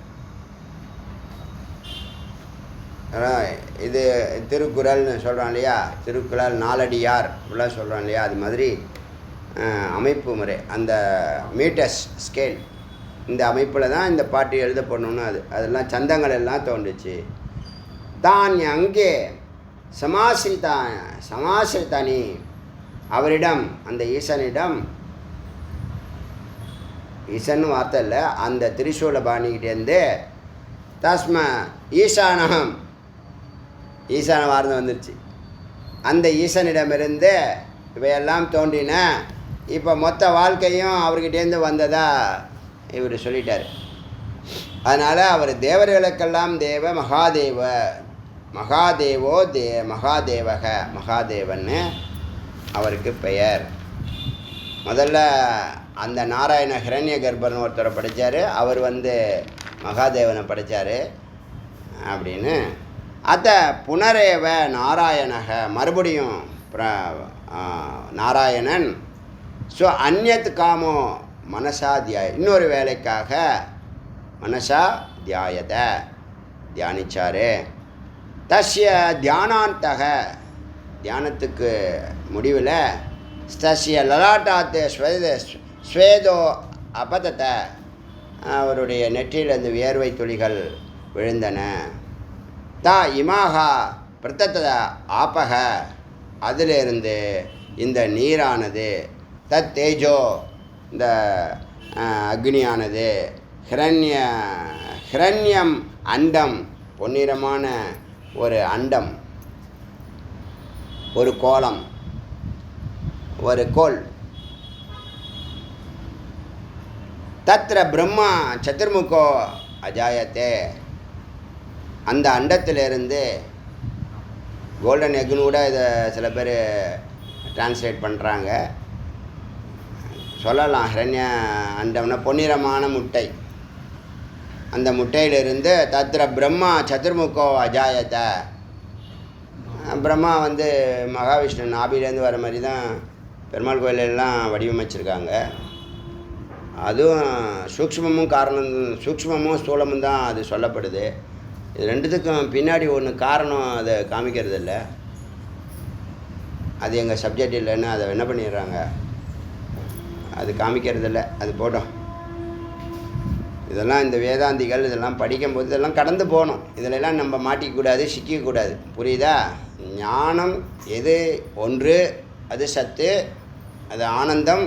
இது திருக்குறள்னு சொல்கிறோம் இல்லையா, திருக்குறள் நாலடியார் இப்படிலாம் சொல்கிறோம் இல்லையா, அது மாதிரி அமைப்பு முறை, அந்த மீட்டர்ஸ் ஸ்கேல், இந்த அமைப்பில் தான் இந்த பாட்டு எழுதப்படணும்னு அதெல்லாம் சந்தங்கள் எல்லாம் தோன்றுச்சு. தான் அங்கே சமாசிரித்தானி அவரிடம், அந்த ஈசனிடம், ஈசன்னு வார்த்தை இல்லை, அந்த திரிசூலபாணிக்கிட்டேருந்து தஸ்ம ஈசானம் ஈசான வார்த்தை வந்துருச்சு. அந்த ஈசனிடமிருந்து இவையெல்லாம் தோன்றின. இப்போ மொத்த வாழ்க்கையும் அவர்கிட்டேருந்து வந்ததா இவர் சொல்லிட்டார். அதனால் அவர் தேவர்களுக்கெல்லாம் தேவ மகாதேவ மகாதேவோ மகாதேவக மகாதேவன்னு அவருக்கு பெயர். முதல்ல அந்த நாராயண ஹிரண்ய கர்ப்பர்னு ஒருத்தரை படைத்தார். அவர் மகாதேவனை படைத்தார் அப்படின்னு. அத்த புனரேவ நாராயணக மறுபடியும் நாராயணன் ஸோ அந்நியத் காமோ மனசா இன்னொரு வேலைக்காக மனசா தியாயத தியானிச்சார். தஸ்ய தியானாந்தக தியானத்துக்கு முடிவில் ஸ்தஸ்ய லலாட்டாத்து ஸ்வேதோ அபதத்த அவருடைய நெற்றியிலிருந்து வியர்வை துளிகள் விழுந்தன. தா இமாகா பிரத்தத ஆபக அதிலிருந்து இந்த நீரானது, தத் தேஜோ இந்த அக்னியானது, ஹிரண்யம் அண்டம் பொன்னிறமான ஒரு அண்டம் ஒரு கோலம், ஒரு கோல். தத்ர பிரம்மா சதுர்முகோ அஜாயத்தே, அந்த அண்டத்திலிருந்து கோல்டன் எக்குன்னு கூட இதை சில பேர் டிரான்ஸ்லேட் பண்ணுறாங்க. சொல்லலாம் ஹிரண்ய அண்டம்னா பொன்னிறமான முட்டை. அந்த முட்டையிலிருந்து தத்ர பிரம்மா சதுர்முகோ அஜாயத்தை, பிரம்மா வந்து மகாவிஷ்ணு நாபிலேருந்து வர மாதிரி தான் பெருமாள் கோயிலெல்லாம் வடிவமைச்சிருக்காங்க. அதுவும் சூக்ஷ்மமும் காரணம், சூக்ஷ்மமும் ஸ்தூலமும் தான் அது சொல்லப்படுது. இது ரெண்டுத்துக்கும் பின்னாடி ஒன்று காரணம் அதை காமிக்கிறது இல்லை. அது எங்கள் சப்ஜெக்ட் இல்லைன்னு அதை என்ன பண்ணிடுறாங்க, அது காமிக்கிறது இல்லை. அது போட்டோம். இதெல்லாம் இந்த வேதாந்திகள் இதெல்லாம் படிக்கும்போது இதெல்லாம் கடந்து போகணும். இதிலெல்லாம் நம்ம மாட்டிக்கக்கூடாது, சிக்கக்கூடாது. புரியுதா? ஞானம் எது ஒன்று, அது சத்து, அது ஆனந்தம்,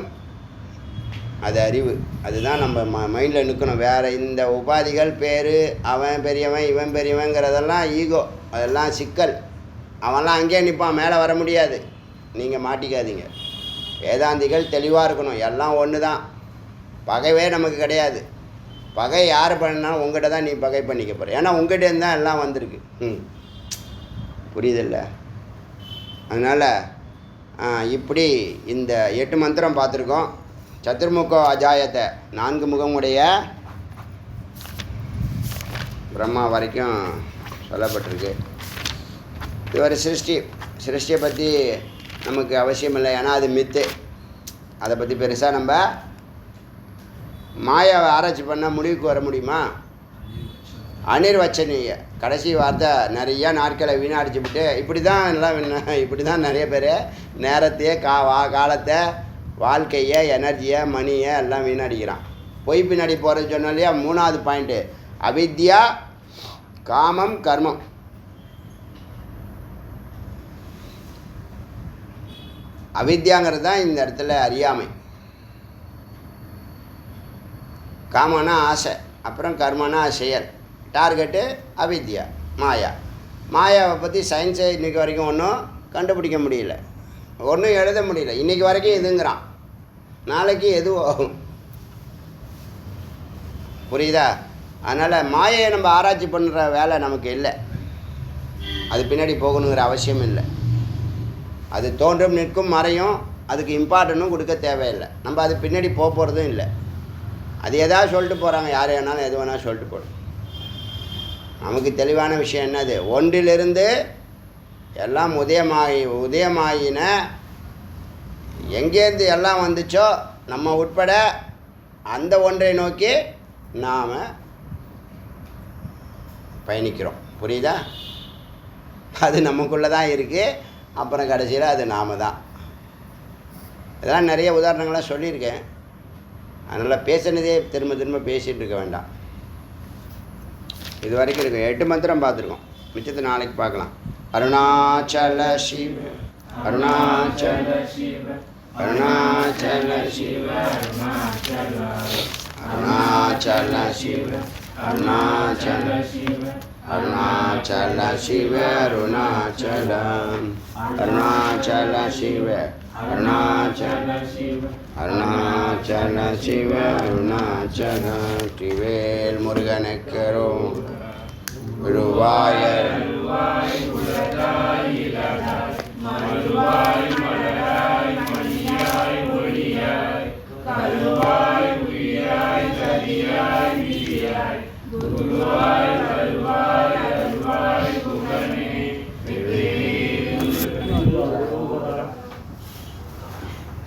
அது அறிவு. அதுதான் நம்ம மைண்டில் நிற்கணும். வேறு இந்த உபாதிகள், பேர், அவன் பெரியவன் இவன் பெரியவங்கிறதெல்லாம் ஈகோ, அதெல்லாம் சிக்கல். அவன்லாம் அங்கேயே நிற்பான், மேலே வர முடியாது. நீங்கள் மாட்டிக்காதீங்க. வேதாந்திகள் தெளிவாக இருக்கணும். எல்லாம் ஒன்று தான். பகைவே நமக்கு கிடையாது. பகை யார் பண்ணாலும் உங்கள்கிட்ட தான் நீ பகை பண்ணிக்க போகிற. ஏன்னா உங்கள்கிட்டேருந்து தான் எல்லாம் வந்திருக்கு. புரியுதில்ல? அதனால் இப்படி இந்த 8 மந்திரம் பார்த்துருக்கோம். சதுர்முக அஜாயத்தை, 4 முகமுடைய பிரம்மா வரைக்கும் சொல்லப்பட்டிருக்கு. இது ஒரு சிருஷ்டியை பற்றி நமக்கு அவசியம் இல்லை. ஏன்னா அது மித்து. அதை பற்றி பெருசாக நம்ம மாயாவை ஆராய்ச்சி பண்ணால் முடிவுக்கு வர முடியுமா? அனிர்வச்சனீய. கடைசி வார்த்தை நிறையா நாட்களை வீணடிச்சுவிட்டு இப்படி தான் எல்லாம் இப்படி தான் நிறைய பேர் நேரத்தையே காலத்தை, வாழ்க்கையை, எனர்ஜியை, மணியை எல்லாம் வீணடிக்கிறான். பொய் பின்னாடி போகிறது சொன்னோம் இல்லையா? 3வது பாயிண்ட்டு அவித்யா, காமம், கர்மம். அவித்யாங்கிறது தான் இந்த இடத்துல அறியாமை. காமனா ஆசை, அப்புறம் கர்மனா செயல். டார்கெட்டு அவித்யா, மாயா. மாயாவை பற்றி சயின்ஸை இன்றைக்கி வரைக்கும் ஒன்றும் கண்டுபிடிக்க முடியல, ஒன்றும் எழுத முடியல. இன்றைக்கி வரைக்கும் இதுங்கிறான், நாளைக்கு எதுவும். புரியுதா? அதனால் மாயையை நம்ம ஆராய்ச்சி பண்ணுற வேலை நமக்கு இல்லை. அது பின்னாடி போகணுங்கிற அவசியம் இல்லை. அது தோன்றும், நிற்கும், மறையும். அதுக்கு இம்பார்ட்டன்ட்டும் கொடுக்க தேவையில்லை. நம்ம அது பின்னாடி போகிறதும் இல்லை. அது எதாவது சொல்லிட்டு போகிறாங்க, யார் வேணாலும் எது வேணாலும் சொல்லிட்டு போடும். நமக்கு தெளிவான விஷயம் என்னது? ஒன்றிலிருந்து எல்லாம் உதயமாயின. எங்கேருந்து எல்லாம் வந்துச்சோ நம்ம உட்பட அந்த ஒன்றை நோக்கி நாம் பயணிக்கிறோம். புரியுதா? அது நமக்குள்ளே தான் இருக்குது. அப்புறம் கடைசியில் அது நாம தான். இதெல்லாம் நிறைய உதாரணங்கள்லாம் சொல்லியிருக்கேன். அதனால் பேசினதே திரும்ப திரும்ப பேசிகிட்டு இருக்க வேண்டாம். இது வரைக்கும் இருக்கு. 8 மந்திரம் பார்த்துருக்கோம். மிச்சத்தை நாளைக்கு பார்க்கலாம். அருணாச்சல சிவ, அருணாச்சல சிவ, அருணாச்சல சிவ, அருணாச்சல சிவ, அருணாச்சல சிவ, அருணாச்சல சிவ, அருணாச்சலம், அருணாச்சல சிவ, அருணாச்சல சிவ, அருணாச்சல சிவ, அருணாச்சல. திவேல் முருகனுக்கரும் குருவாயர் மருவாய் மலராய் மணியாய் ஒளியாய் கருவாய் உயிராய் கதியாய் விதியாய் குருவாய்